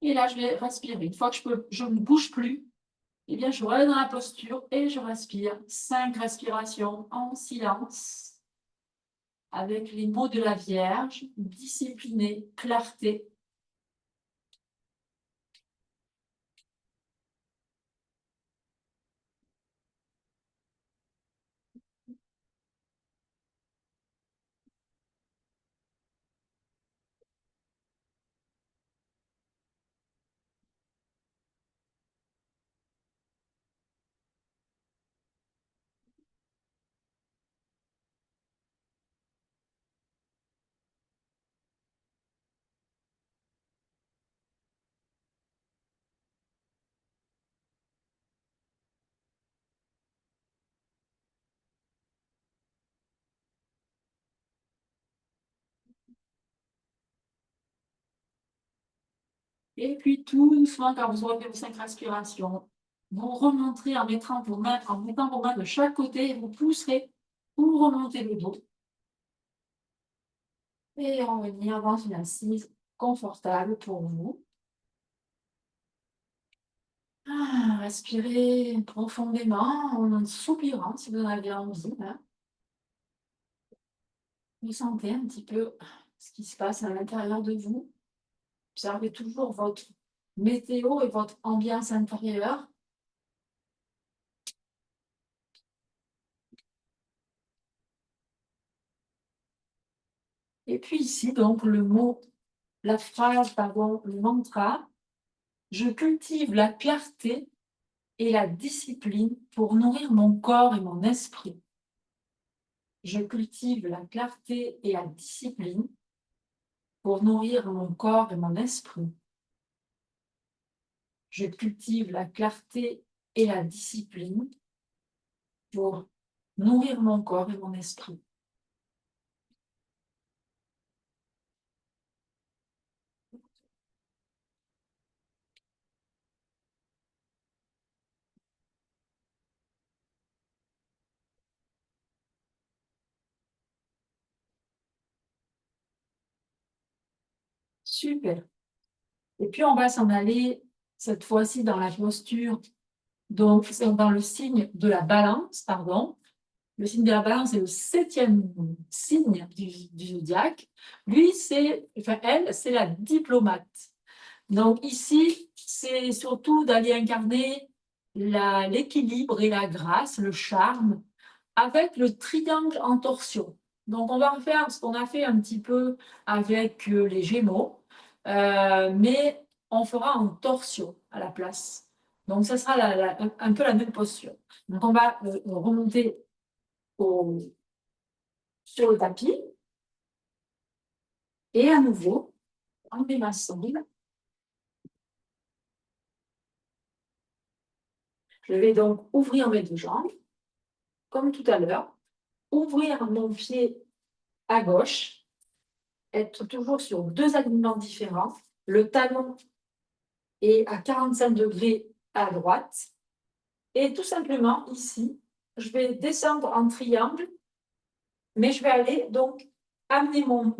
Et là, je vais respirer. Une fois que je ne bouge plus, eh bien, je relève dans la posture et je respire. 5 respirations en silence avec les mots de la Vierge, disciplinée, clarté. Et puis tout doucement, quand vous aurez fait vos 5 respirations, vous remonterez en mettant vos mains de chaque côté et vous pousserez pour remonter le dos. Et revenir dans une assise confortable pour vous. Respirez profondément en soupirant si vous en avez envie. Vous sentez un petit peu ce qui se passe à l'intérieur de vous. Observez toujours votre météo et votre ambiance intérieure. Et puis ici, donc, le mot, la phrase, pardon, le mantra, je cultive la clarté et la discipline pour nourrir mon corps et mon esprit. Je cultive la clarté et la discipline pour nourrir mon corps et mon esprit. Je cultive la clarté et la discipline pour nourrir mon corps et mon esprit. Super. Et puis, on va s'en aller cette fois-ci dans la posture, donc c'est dans le signe de la balance, pardon. Le signe de la balance est le 7e signe du zodiaque. Lui, elle, c'est la diplomate. Donc ici, c'est surtout d'aller incarner l'équilibre et la grâce, le charme, avec le triangle en torsion. Donc on va refaire ce qu'on a fait un petit peu avec les Gémeaux, mais on fera en torsion à la place. Donc ça sera un peu la même posture. Donc on va remonter sur le tapis et à nouveau, enlever ma sangle. Je vais donc ouvrir mes deux jambes, comme tout à l'heure, ouvrir mon pied à gauche, être toujours sur deux alignements différents. Le talon est à 45 degrés à droite. Et tout simplement, ici, je vais descendre en triangle, mais je vais aller donc amener mon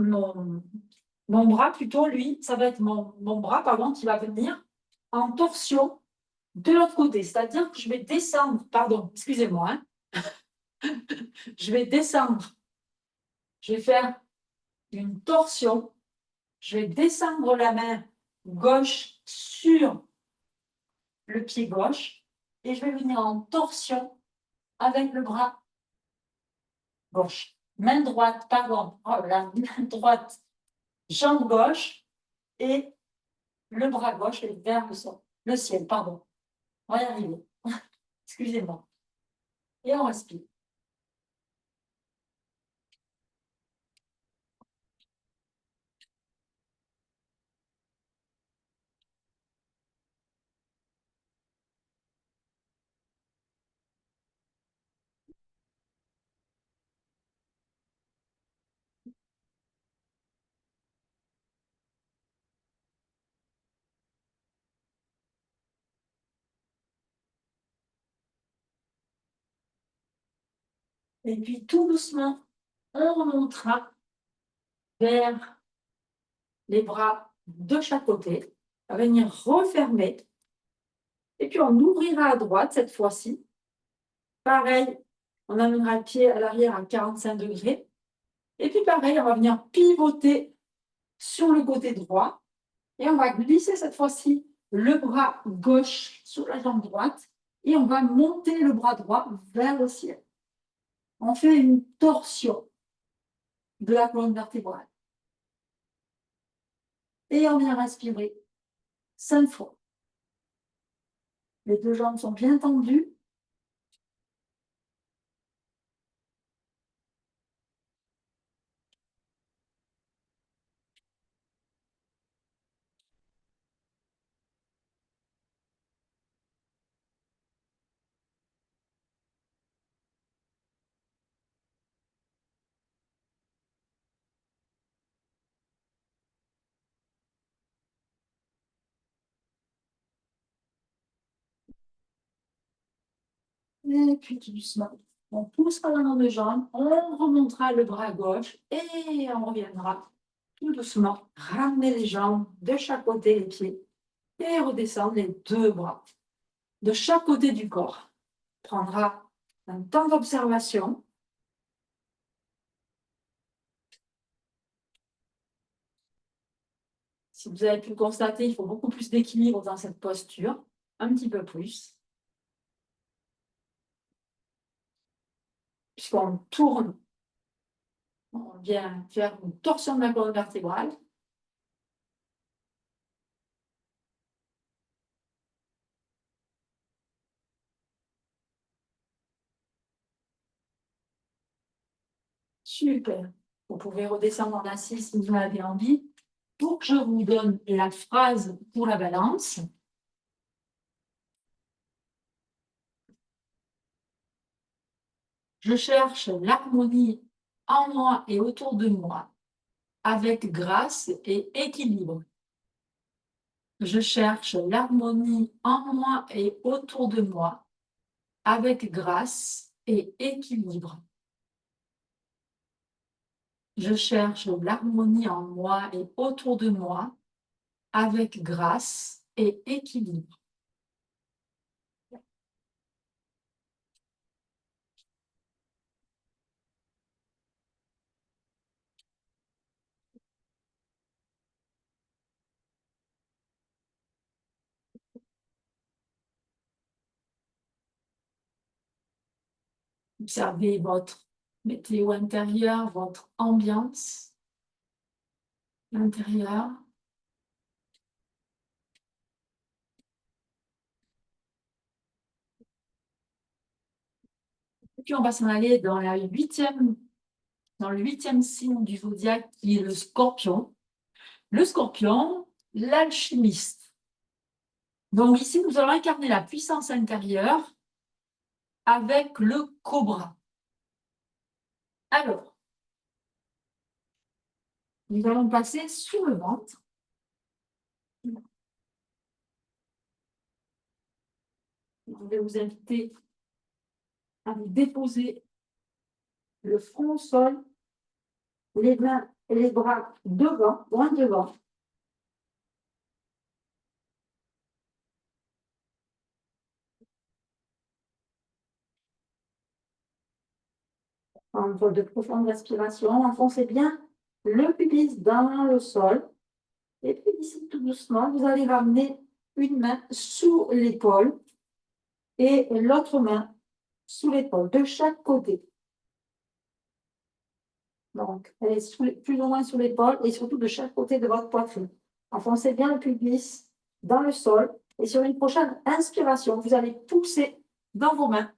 bras, plutôt lui, ça va être mon bras, pardon, qui va venir en torsion de l'autre côté. C'est-à-dire que je vais descendre, pardon, excusez-moi, hein, je vais descendre, je vais faire une torsion, je vais descendre la main gauche sur le pied gauche et je vais venir en torsion avec le bras gauche. Main droite, pardon, oh, la main droite, jambe gauche et le bras gauche est vers le ciel, pardon. On va y arriver. Excusez-moi. Et on respire. Et puis tout doucement, on remontera vers les bras de chaque côté, à venir refermer. Et puis on ouvrira à droite cette fois-ci. Pareil, on amènera le pied à l'arrière à 45 degrés. Et puis pareil, on va venir pivoter sur le côté droit. Et on va glisser cette fois-ci le bras gauche sur la jambe droite. Et on va monter le bras droit vers le ciel. On fait une torsion de la colonne vertébrale. Et on vient respirer 5 fois. Les deux jambes sont bien tendues. Et puis tout doucement, on poussera la main de jambe, on remontera le bras gauche et on reviendra tout doucement, ramener les jambes de chaque côté, les pieds, et redescendre les deux bras de chaque côté du corps. On prendra un temps d'observation. Si vous avez pu le constater, il faut beaucoup plus d'équilibre dans cette posture, un petit peu plus, puisqu'on tourne On vient faire une torsion de la colonne vertébrale. Super. Vous pouvez redescendre en assise si vous en avez envie. Pour que je vous donne la phrase pour la balance. Je cherche l'harmonie en moi et autour de moi, avec grâce et équilibre. Je cherche l'harmonie en moi et autour de moi, avec grâce et équilibre. Je cherche l'harmonie en moi et autour de moi, avec grâce et équilibre. Observez votre météo intérieur, votre ambiance intérieure. Et puis on va s'en aller dans le huitième signe du zodiaque qui est le Scorpion. Le Scorpion, l'alchimiste. Donc ici, nous allons incarner la puissance intérieure avec le cobra. Alors, nous allons passer sur le ventre. Je vais vous inviter à vous déposer le front au sol, les mains et les bras devant, loin devant. Prendre de profondes respirations, enfoncez bien le pubis dans le sol. Et puis ici, tout doucement, vous allez ramener une main sous l'épaule et l'autre main sous l'épaule, de chaque côté. Donc, elle est plus ou moins sous l'épaule et surtout de chaque côté de votre poitrine. Enfoncez bien le pubis dans le sol et sur une prochaine inspiration, vous allez pousser dans vos mains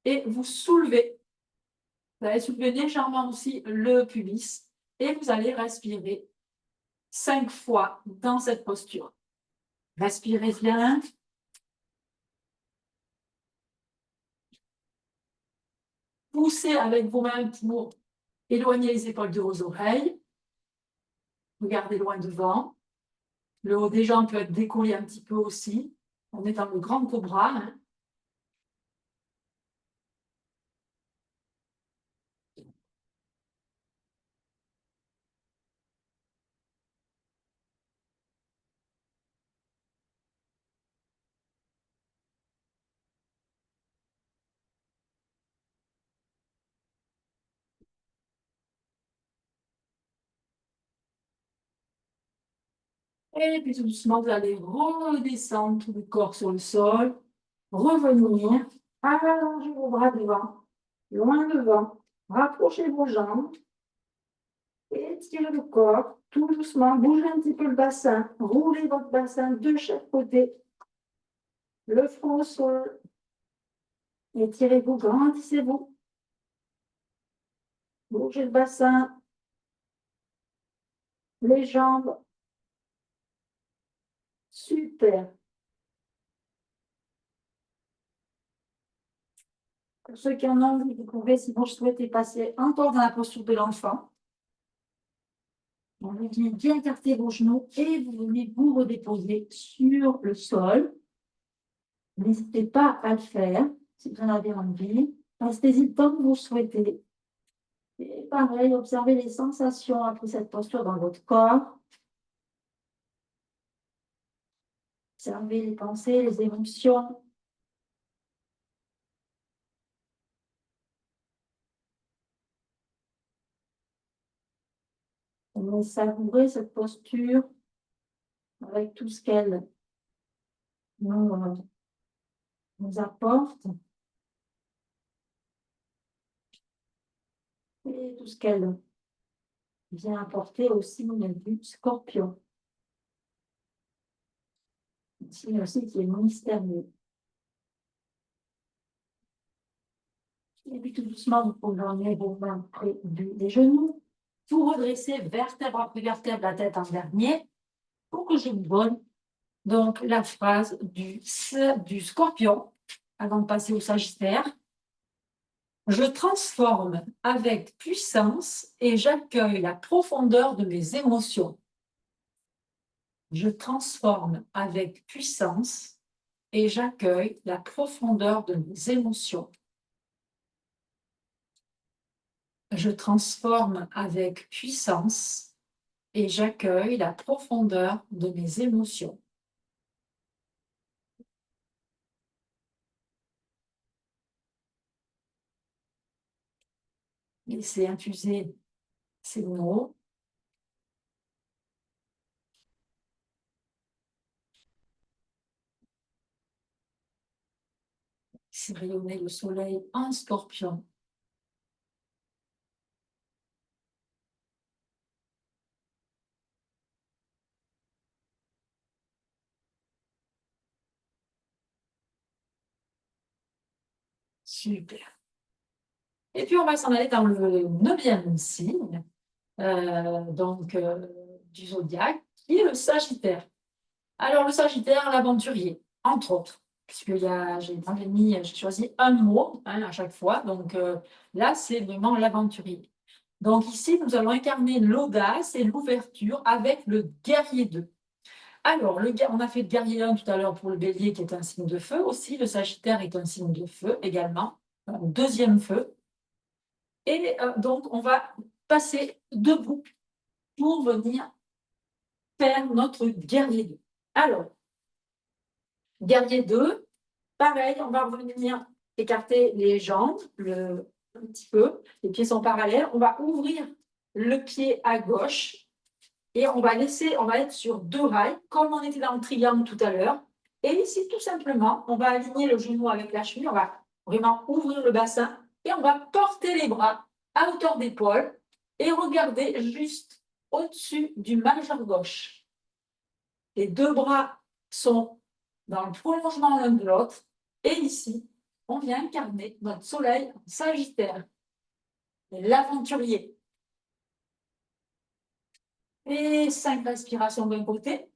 et vous soulevez. Vous allez soulever légèrement aussi le pubis et vous allez respirer 5 fois dans cette posture. Respirez bien. Poussez avec vos mains pour éloigner les épaules de vos oreilles. Regardez loin devant. Le haut des jambes peut être décollé un petit peu aussi. On est dans le grand cobra. Hein. Et puis tout doucement, vous allez redescendre tout le corps sur le sol. Revenir. Allongez vos bras devant. Loin devant. Rapprochez vos jambes. Étirez le corps. Tout doucement. Bougez un petit peu le bassin. Roulez votre bassin de chaque côté. Le front au sol. Étirez-vous, grandissez-vous. Bougez le bassin. Les jambes. Super. Pour ceux qui en ont envie, vous pouvez, si vous souhaitez, passer encore dans la posture de l'enfant. Vous venez bien écarter vos genoux et vous venez vous redéposer sur le sol. N'hésitez pas à le faire si vous en avez envie. Restez-y tant que vous souhaitez. Et pareil, observez les sensations après cette posture dans votre corps. Observez les pensées, les émotions. On va savourer cette posture avec tout ce qu'elle nous apporte. Et et tout ce qu'elle vient apporter au signe du Scorpion. Un signe aussi qui est mystérieux. Et puis tout doucement, vous pouvez emmener vos mains près des genoux. Vous redressez vertèbre après vertèbre, la tête en dernier, pour que je vous donne donc la phrase du Scorpion, avant de passer au Sagittaire. Je transforme avec puissance et j'accueille la profondeur de mes émotions. Je transforme avec puissance et j'accueille la profondeur de mes émotions. Je transforme avec puissance et j'accueille la profondeur de mes émotions. Laissez infuser ces mots. Laissez rayonner le soleil en Scorpion. Super. Et puis, on va s'en aller dans le 9e signe du zodiaque, qui est le Sagittaire. Alors, le Sagittaire, l'aventurier, entre autres, puisque j'ai choisi un mot à chaque fois. Donc, là, c'est vraiment l'aventurier. Donc, ici, nous allons incarner l'audace et l'ouverture avec le guerrier 2. Alors, on a fait le guerrier 1 tout à l'heure pour le bélier, qui est un signe de feu aussi. Le Sagittaire est un signe de feu également, deuxième feu. Et donc, on va passer debout pour venir faire notre guerrier 2. Alors, guerrier 2, pareil, on va revenir écarter les jambes un petit peu. Les pieds sont parallèles. On va ouvrir le pied à gauche et on va être sur 2 rails, comme on était dans le triangle tout à l'heure. Et ici, tout simplement, on va aligner le genou avec la cheville. On va vraiment ouvrir le bassin et on va porter les bras à hauteur d'épaule et regarder juste au-dessus du majeur gauche. Les 2 bras sont dans le prolongement l'un de l'autre. Et ici, on vient incarner notre soleil en Sagittaire, l'aventurier. Et 5 respirations d'un côté.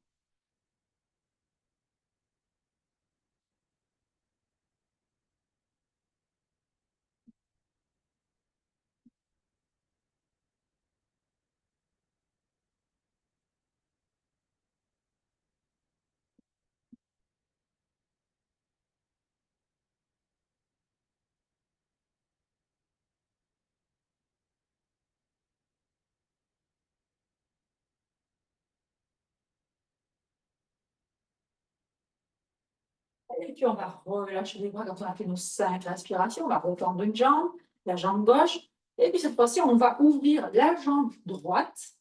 Et puis, on va relâcher les bras quand on a fait nos 5 respirations. On va retendre une jambe, la jambe gauche. Et puis, cette fois-ci, on va ouvrir la jambe droite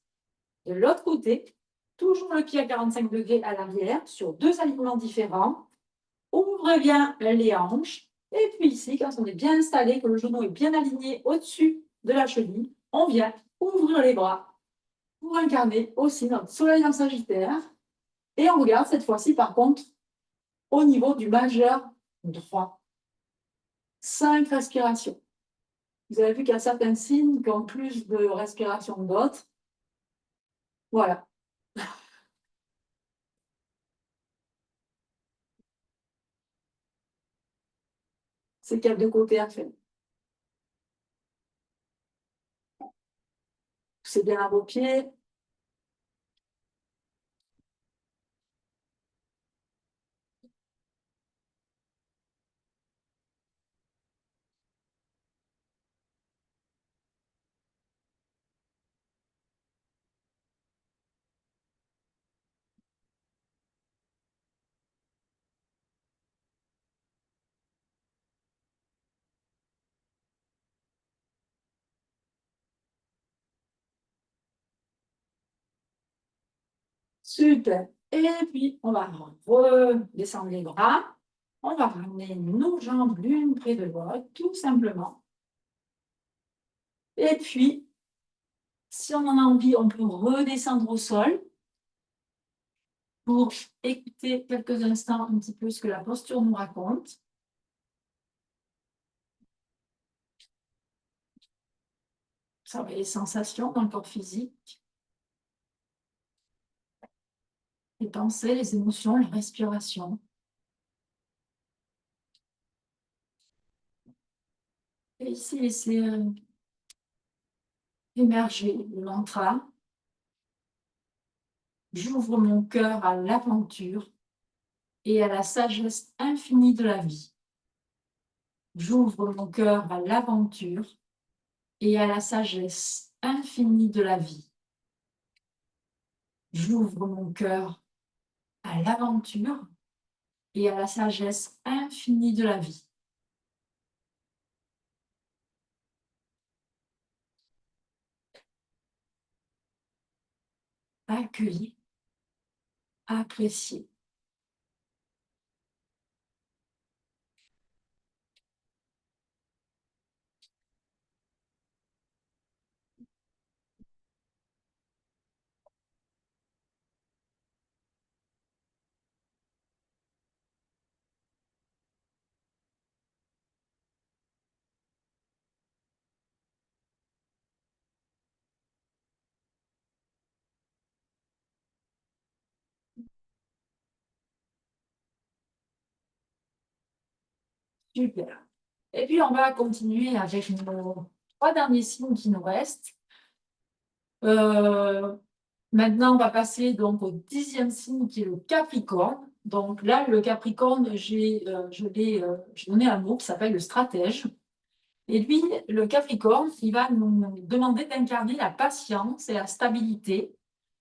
de l'autre côté. Toujours le pied à 45 degrés à l'arrière, sur 2 alignements différents. Ouvrez bien les hanches. Et puis ici, quand on est bien installé, que le genou est bien aligné au-dessus de la cheville, on vient ouvrir les bras pour incarner aussi notre soleil en Sagittaire. Et on regarde cette fois-ci, par contre, au niveau du majeur droit. 5 respirations. Vous avez vu qu'il y a certains signes qui ont plus de respiration que d'autres. Voilà. C'est qu'il y a 2 côtés à faire. C'est bien à vos pieds. Super. Et puis, on va redescendre les bras. On va ramener nos jambes l'une près de l'autre, tout simplement. Et puis, si on en a envie, on peut redescendre au sol pour écouter quelques instants un petit peu ce que la posture nous raconte. Observer les sensations dans le corps physique, les pensées, les émotions, la respiration. Et ici, laisser émerger le mantra. J'ouvre mon cœur à l'aventure et à la sagesse infinie de la vie. J'ouvre mon cœur à l'aventure et à la sagesse infinie de la vie. J'ouvre mon cœur à l'aventure et à la sagesse infinie de la vie. Accueillir, apprécier. Super. Et puis, on va continuer avec nos 3 derniers signes qui nous restent. Maintenant, on va passer donc au 10e signe qui est le Capricorne. Donc là, le Capricorne, je j'ai donné un mot qui s'appelle le stratège. Et lui, le Capricorne, il va nous demander d'incarner la patience et la stabilité.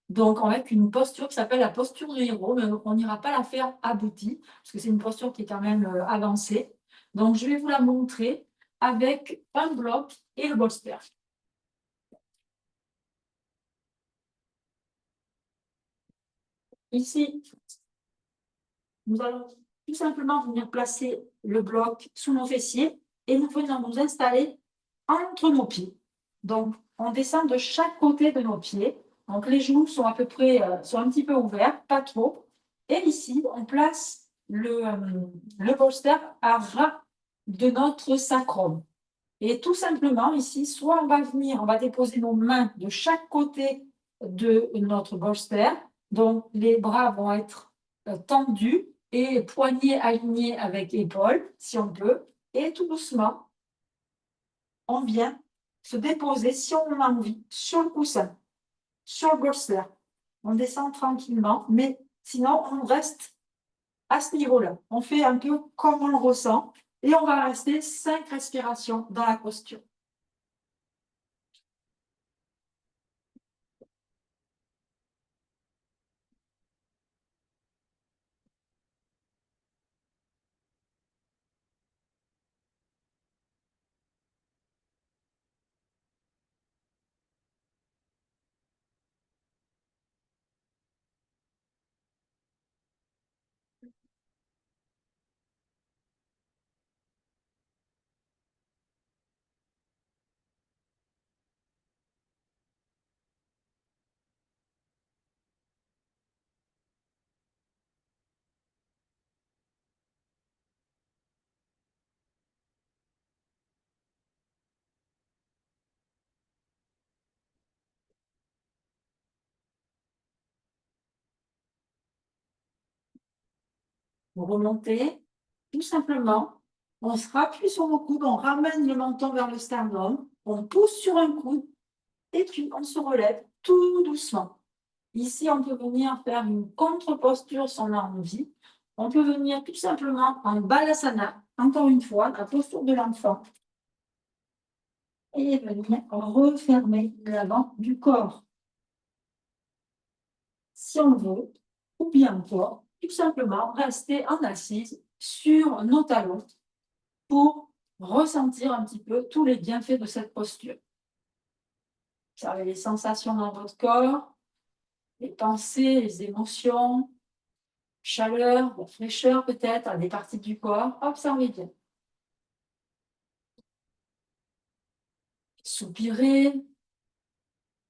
Donc, avec une posture qui s'appelle la posture de héros, mais on n'ira pas la faire aboutie, parce que c'est une posture qui est quand même avancée. Donc, je vais vous la montrer avec un bloc et le bolster. Ici, nous allons tout simplement venir placer le bloc sous nos fessiers et nous venons nous installer entre nos pieds. Donc, on descend de chaque côté de nos pieds. Donc, les genoux sont à peu près, sont un petit peu ouverts, pas trop. Et ici, on place le bolster à ras de notre sacrum. Et tout simplement, ici, soit on va déposer nos mains de chaque côté de notre bolster. Donc, les bras vont être tendus et poignets alignés avec épaules, si on peut. Et tout doucement, on vient se déposer, si on a envie, sur le coussin, sur le bolster. On descend tranquillement, mais sinon, on reste à ce niveau-là. On fait un peu comme on le ressent et on va rester 5 respirations dans la posture. Vous remontez, tout simplement, on se rappuie sur nos coudes, on ramène le menton vers le sternum, on pousse sur un coude et puis on se relève tout doucement. Ici, on peut venir faire une contre-posture si on a envie. On peut venir tout simplement en balasana, encore une fois, la posture de l'enfant, et venir refermer l'avant du corps. Si on veut, ou bien encore, tout simplement rester en assise sur nos talons pour ressentir un petit peu tous les bienfaits de cette posture. Observez les sensations dans votre corps, les pensées, les émotions, chaleur, la fraîcheur peut-être à des parties du corps. Observez bien. Soupirez,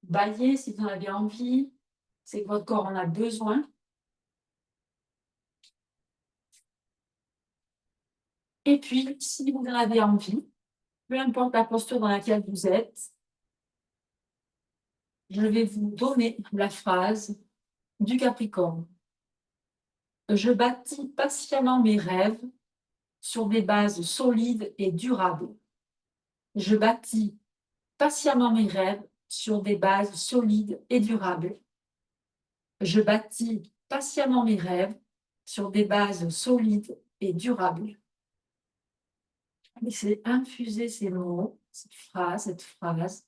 bâillez si vous en avez envie. C'est que votre corps en a besoin. Et puis, si vous en avez envie, peu importe la posture dans laquelle vous êtes, je vais vous donner la phrase du Capricorne. Je bâtis patiemment mes rêves sur des bases solides et durables. Je bâtis patiemment mes rêves sur des bases solides et durables. Je bâtis patiemment mes rêves sur des bases solides et durables. Laissez infuser ces mots, cette phrase.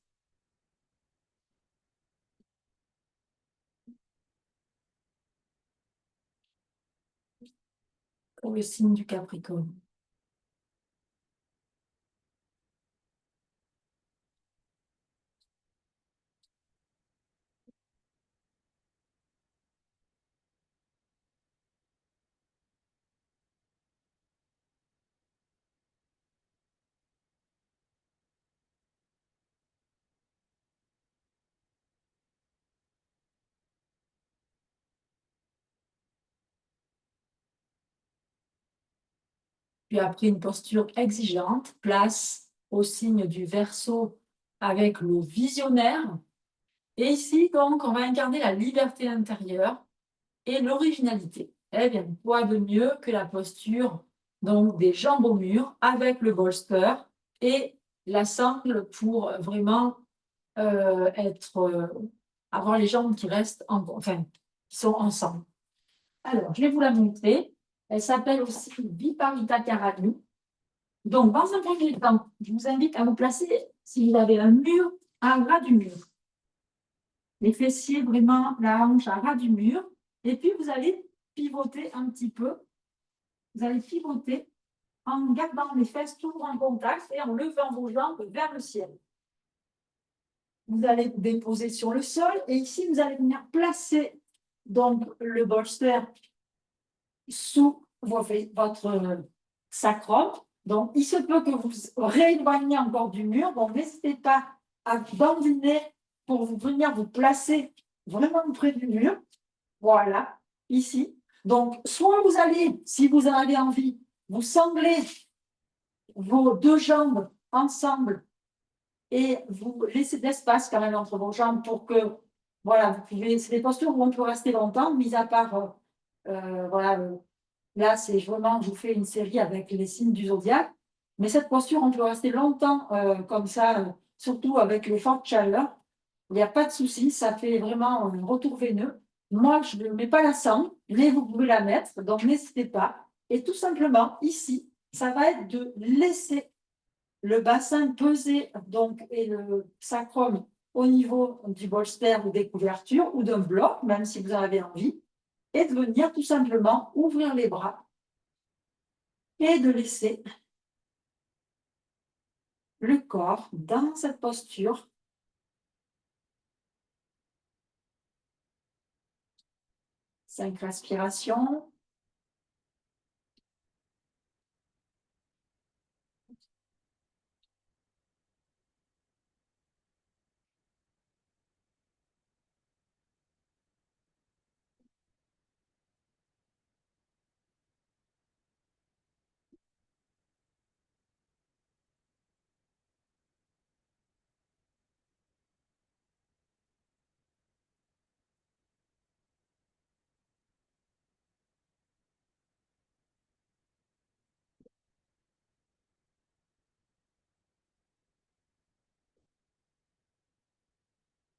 Pour le signe du Capricorne. Puis après une posture exigeante, place au signe du Verseau avec le visionnaire. Et ici, donc, on va incarner la liberté intérieure et l'originalité. Eh bien, quoi de mieux que la posture donc, des jambes au mur avec le bolster et la sangle pour vraiment avoir les jambes qui restent, qui sont ensemble. Alors, je vais vous la montrer. Elle s'appelle aussi Viparita Karani. Donc, dans un premier temps, je vous invite à vous placer, si vous avez un mur, à ras du mur. Les fessiers, vraiment, la hanche à ras du mur. Et puis, vous allez pivoter un petit peu. Vous allez pivoter en gardant les fesses toujours en contact et en levant vos jambes vers le ciel. Vous allez vous déposer sur le sol et ici, vous allez venir placer donc le bolster sous votre sacrum. Donc, il se peut que vous rééloigniez encore du mur. Donc, n'hésitez pas à dandiner pour venir vous placer vraiment près du mur. Voilà, ici. Donc, soit vous allez, si vous en avez envie, vous sanglez vos deux jambes ensemble et vous laissez de l'espace quand même entre vos jambes pour que, voilà, vous pouvez, c'est des postures où on peut rester longtemps, mis à part, voilà, là, c'est vraiment, je vous fais une série avec les signes du zodiaque, mais cette posture, on peut rester longtemps comme ça, surtout avec les fortes chaleurs. Il n'y a pas de souci, ça fait vraiment un retour veineux. Moi, je ne mets pas la sangle, mais vous pouvez la mettre, donc n'hésitez pas. Et tout simplement, ici, ça va être de laisser le bassin peser donc, et le sacrum au niveau du bolster ou des couvertures ou d'un bloc, même si vous en avez envie, et de venir tout simplement ouvrir les bras et de laisser le corps dans cette posture. 5 respirations.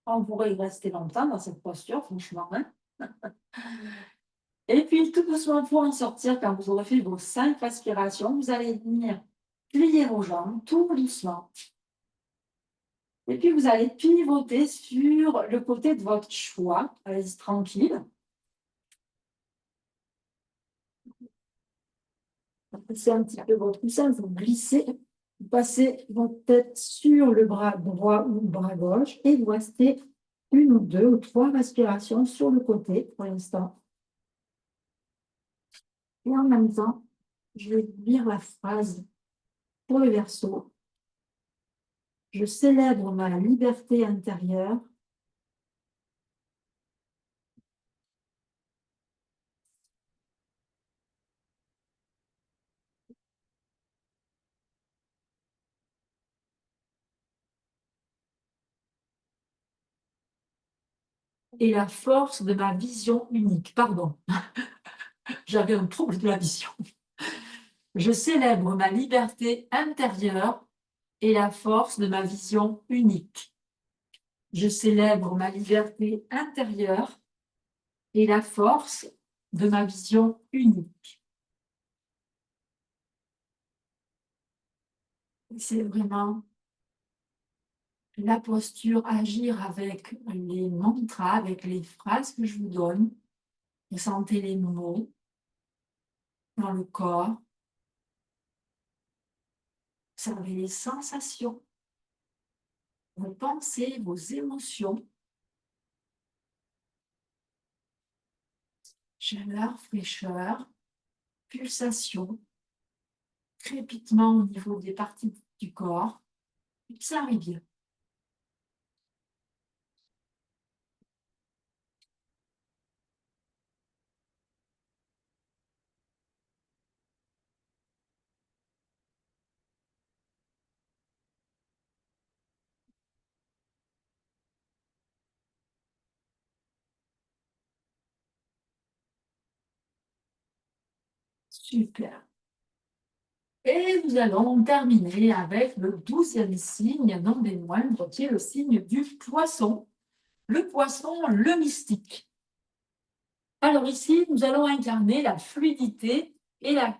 On pourrait y rester longtemps dans cette posture, franchement. Hein. Et puis, tout doucement, pour en sortir, quand vous aurez fait vos 5 respirations, vous allez venir plier vos jambes tout doucement. Et puis, vous allez pivoter sur le côté de votre choix. Allez-y tranquille. Passez un petit peu votre coussin, vous glissez, vous passez votre tête sur le bras droit ou le bras gauche et vous restez 1 ou 2 ou 3 respirations sur le côté pour l'instant. Et en même temps, je vais lire la phrase pour le Verseau. Je célèbre ma liberté intérieure. Et la force de ma vision unique. Pardon, j'avais un trouble de la vision. Je célèbre ma liberté intérieure et la force de ma vision unique. Je célèbre ma liberté intérieure et la force de ma vision unique. C'est vraiment la posture, agir avec les mantras, avec les phrases que je vous donne. Ressentez les mots dans le corps. Observez les sensations, vos pensées, vos émotions. Chaleur, fraîcheur, pulsation, crépitement au niveau des parties du corps. Ça arrive bien. Super. Et nous allons terminer avec le 12e signe, non des moindres, qui est le signe du poisson. Le poisson, le mystique. Alors ici, nous allons incarner la fluidité et la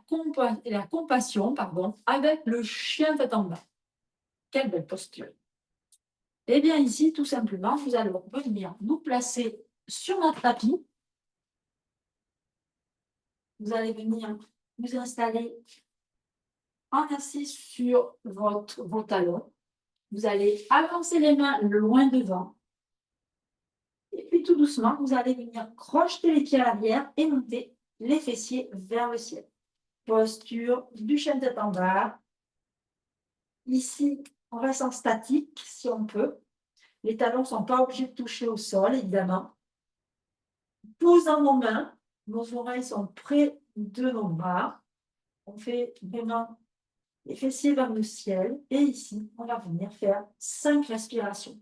compassion, avec le chien tête en bas. Quelle belle posture. Eh bien ici, tout simplement, nous allons venir nous placer sur notre tapis. Vous allez venir vous installer en assis sur vos talons. Vous allez avancer les mains loin devant. Et puis tout doucement, vous allez venir crocheter les pieds à l'arrière et monter les fessiers vers le ciel. Posture du chien tête en bas. Ici, on reste en statique si on peut. Les talons ne sont pas obligés de toucher au sol, évidemment. Posons nos mains. Nos oreilles sont près de nos bras. On fait vraiment les fessiers vers le ciel. Et ici, on va venir faire 5 respirations.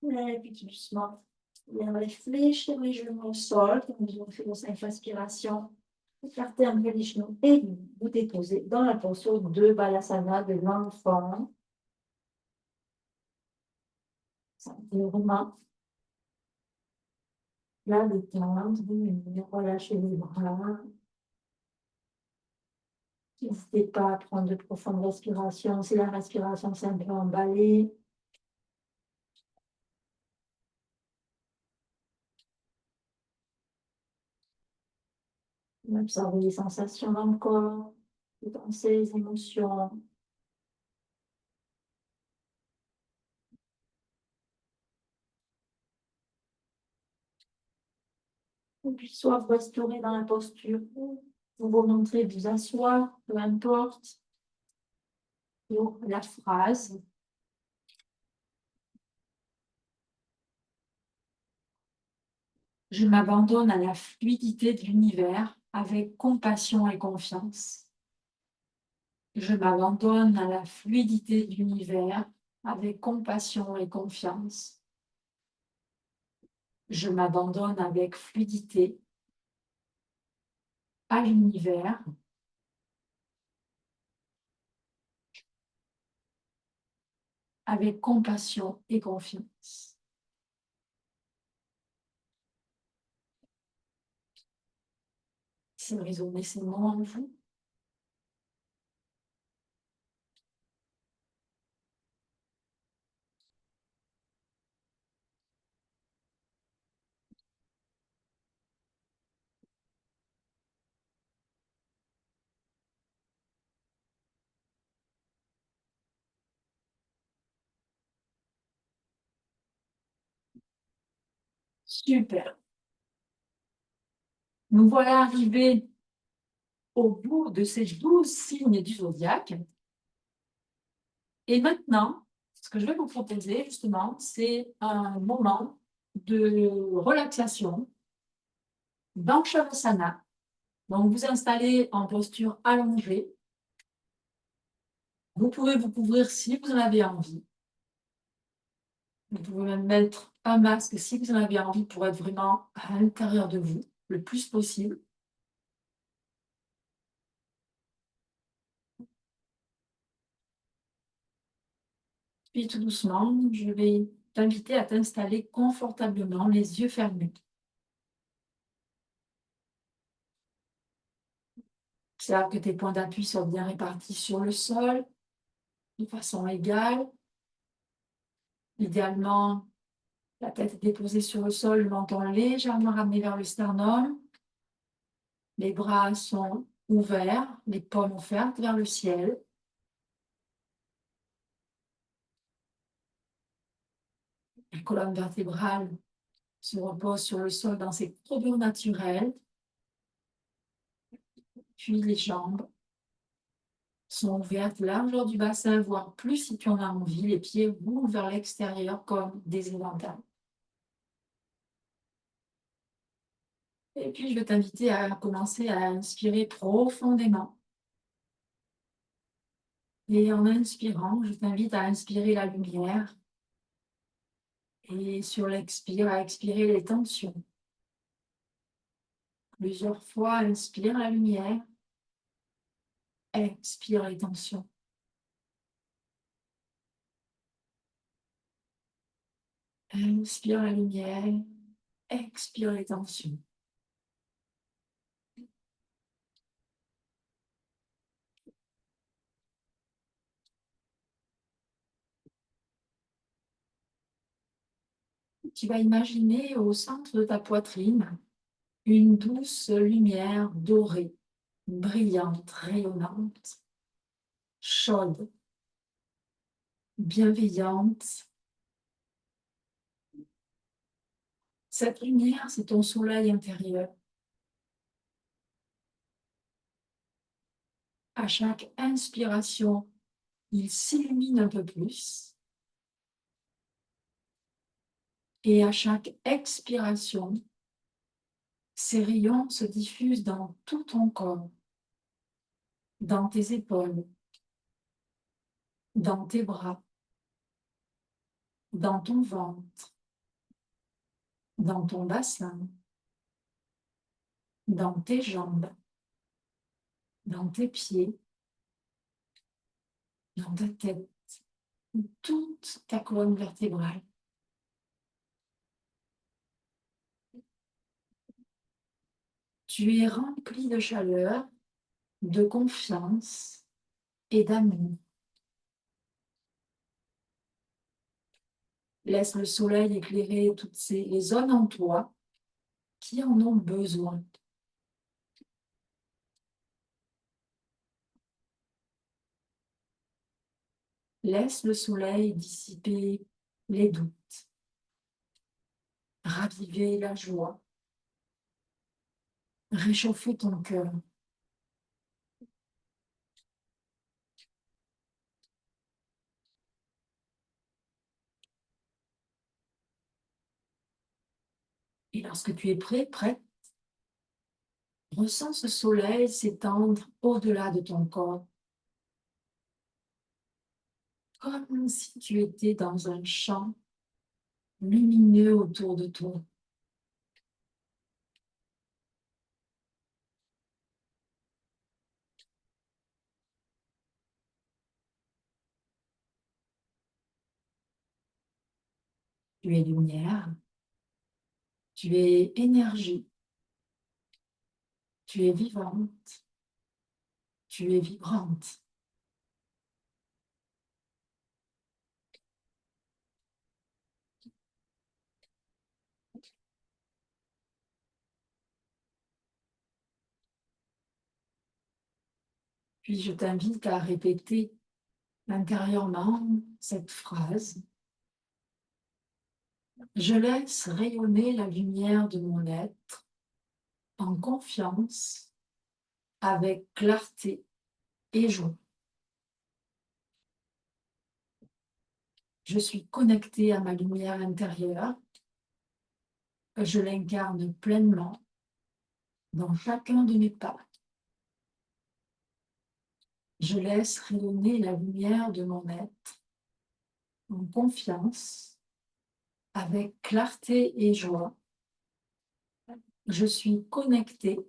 Et puis tout doucement, bien réfléchir les genoux au sol, comme nous avons fait nos 5 respirations. Écartez un peu les genoux et vous déposez dans la posture de Balasana de l'enfant. Sentez vraiment la détente, relâchez les bras. N'hésitez pas à prendre de profondes respirations. Si la respiration s'est un peu emballée, observez les sensations dans le corps, les pensées, les émotions. Et puis soit vous restaurez dans la posture, vous vous montrez de vous asseoir, peu importe, pour la phrase. Je m'abandonne à la fluidité de l'univers avec compassion et confiance. Je m'abandonne à la fluidité de l'univers avec compassion et confiance. Je m'abandonne avec fluidité à l'univers avec compassion et confiance. C'est résonner ces mots en vous. Super. Nous voilà arrivés au bout de ces 12 signes du zodiaque. Et maintenant, ce que je vais vous proposer, justement, c'est un moment de relaxation dans Shavasana. Donc, vous installez en posture allongée. Vous pouvez vous couvrir si vous en avez envie. Vous pouvez même mettre un masque si vous en avez envie pour être vraiment à l'intérieur de vous le plus possible. Puis tout doucement, je vais t'inviter à t'installer confortablement, les yeux fermés. Observe que tes points d'appui soient bien répartis sur le sol, de façon égale. Idéalement, la tête est déposée sur le sol, le menton légèrement ramené vers le sternum. Les bras sont ouverts, les paumes ouvertes vers le ciel. La colonne vertébrale se repose sur le sol dans ses courbures naturelles. Puis les jambes sont ouvertes, largeur du bassin, voire plus si tu en as envie. Les pieds roulent vers l'extérieur comme des éventails. Et puis, je vais t'inviter à commencer à inspirer profondément. Et en inspirant, je t'invite à inspirer la lumière. Et sur l'expire, à expirer les tensions. Plusieurs fois, inspire la lumière. Expire les tensions. Inspire la lumière. Expire les tensions. Tu vas imaginer au centre de ta poitrine une douce lumière dorée, brillante, rayonnante, chaude, bienveillante. Cette lumière, c'est ton soleil intérieur. À chaque inspiration, il s'illumine un peu plus. Et à chaque expiration, ces rayons se diffusent dans tout ton corps, dans tes épaules, dans tes bras, dans ton ventre, dans ton bassin, dans tes jambes, dans tes pieds, dans ta tête, toute ta colonne vertébrale. Tu es rempli de chaleur, de confiance et d'amour. Laisse le soleil éclairer toutes les zones en toi qui en ont besoin. Laisse le soleil dissiper les doutes, raviver la joie, réchauffer ton cœur. Et lorsque tu es prêt, prête, ressens ce soleil s'étendre au-delà de ton corps, comme si tu étais dans un champ lumineux autour de toi. Tu es lumière, tu es énergie, tu es vivante, tu es vibrante. Puis je t'invite à répéter intérieurement cette phrase. Je laisse rayonner la lumière de mon être en confiance, avec clarté et joie. Je suis connectée à ma lumière intérieure. Je l'incarne pleinement dans chacun de mes pas. Je laisse rayonner la lumière de mon être en confiance, avec clarté et joie. Je suis connectée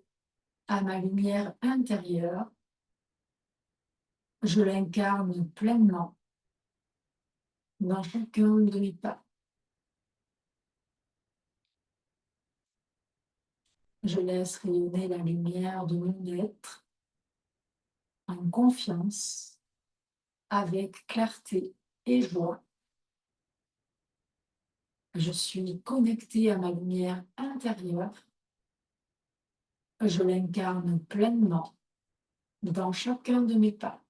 à ma lumière intérieure. Je l'incarne pleinement dans chacun de mes pas. Je laisse rayonner la lumière de mon être en confiance, avec clarté et joie. Je suis connectée à ma lumière intérieure. Je l'incarne pleinement dans chacun de mes pas.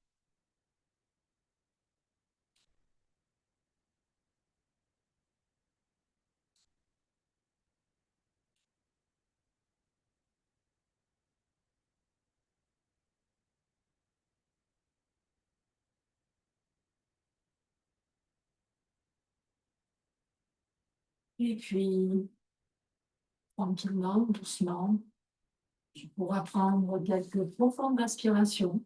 Et puis, tranquillement, doucement, tu pourras prendre quelques profondes respirations.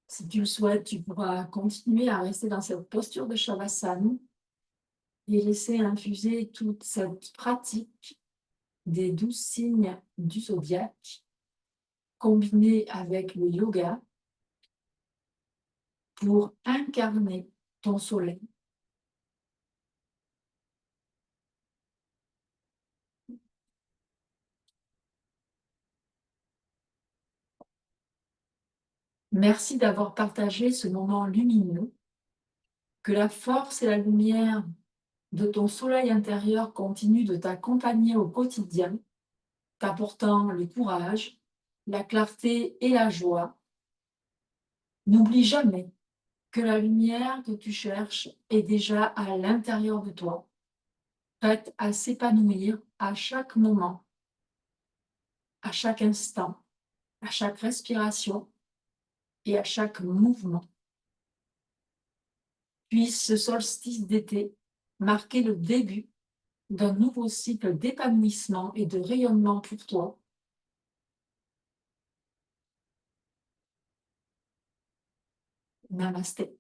Si tu le souhaites, tu pourras continuer à rester dans cette posture de Shavasana et laisser infuser toute cette pratique des 12 signes du zodiaque combinée avec le yoga pour incarner ton soleil. Merci d'avoir partagé ce moment lumineux. Que la force et la lumière de ton soleil intérieur continuent de t'accompagner au quotidien, t'apportant le courage, la clarté et la joie. N'oublie jamais que la lumière que tu cherches est déjà à l'intérieur de toi, prête à s'épanouir à chaque moment, à chaque instant, à chaque respiration et à chaque mouvement. Puisse ce solstice d'été marquer le début d'un nouveau cycle d'épanouissement et de rayonnement pour toi. Namasté.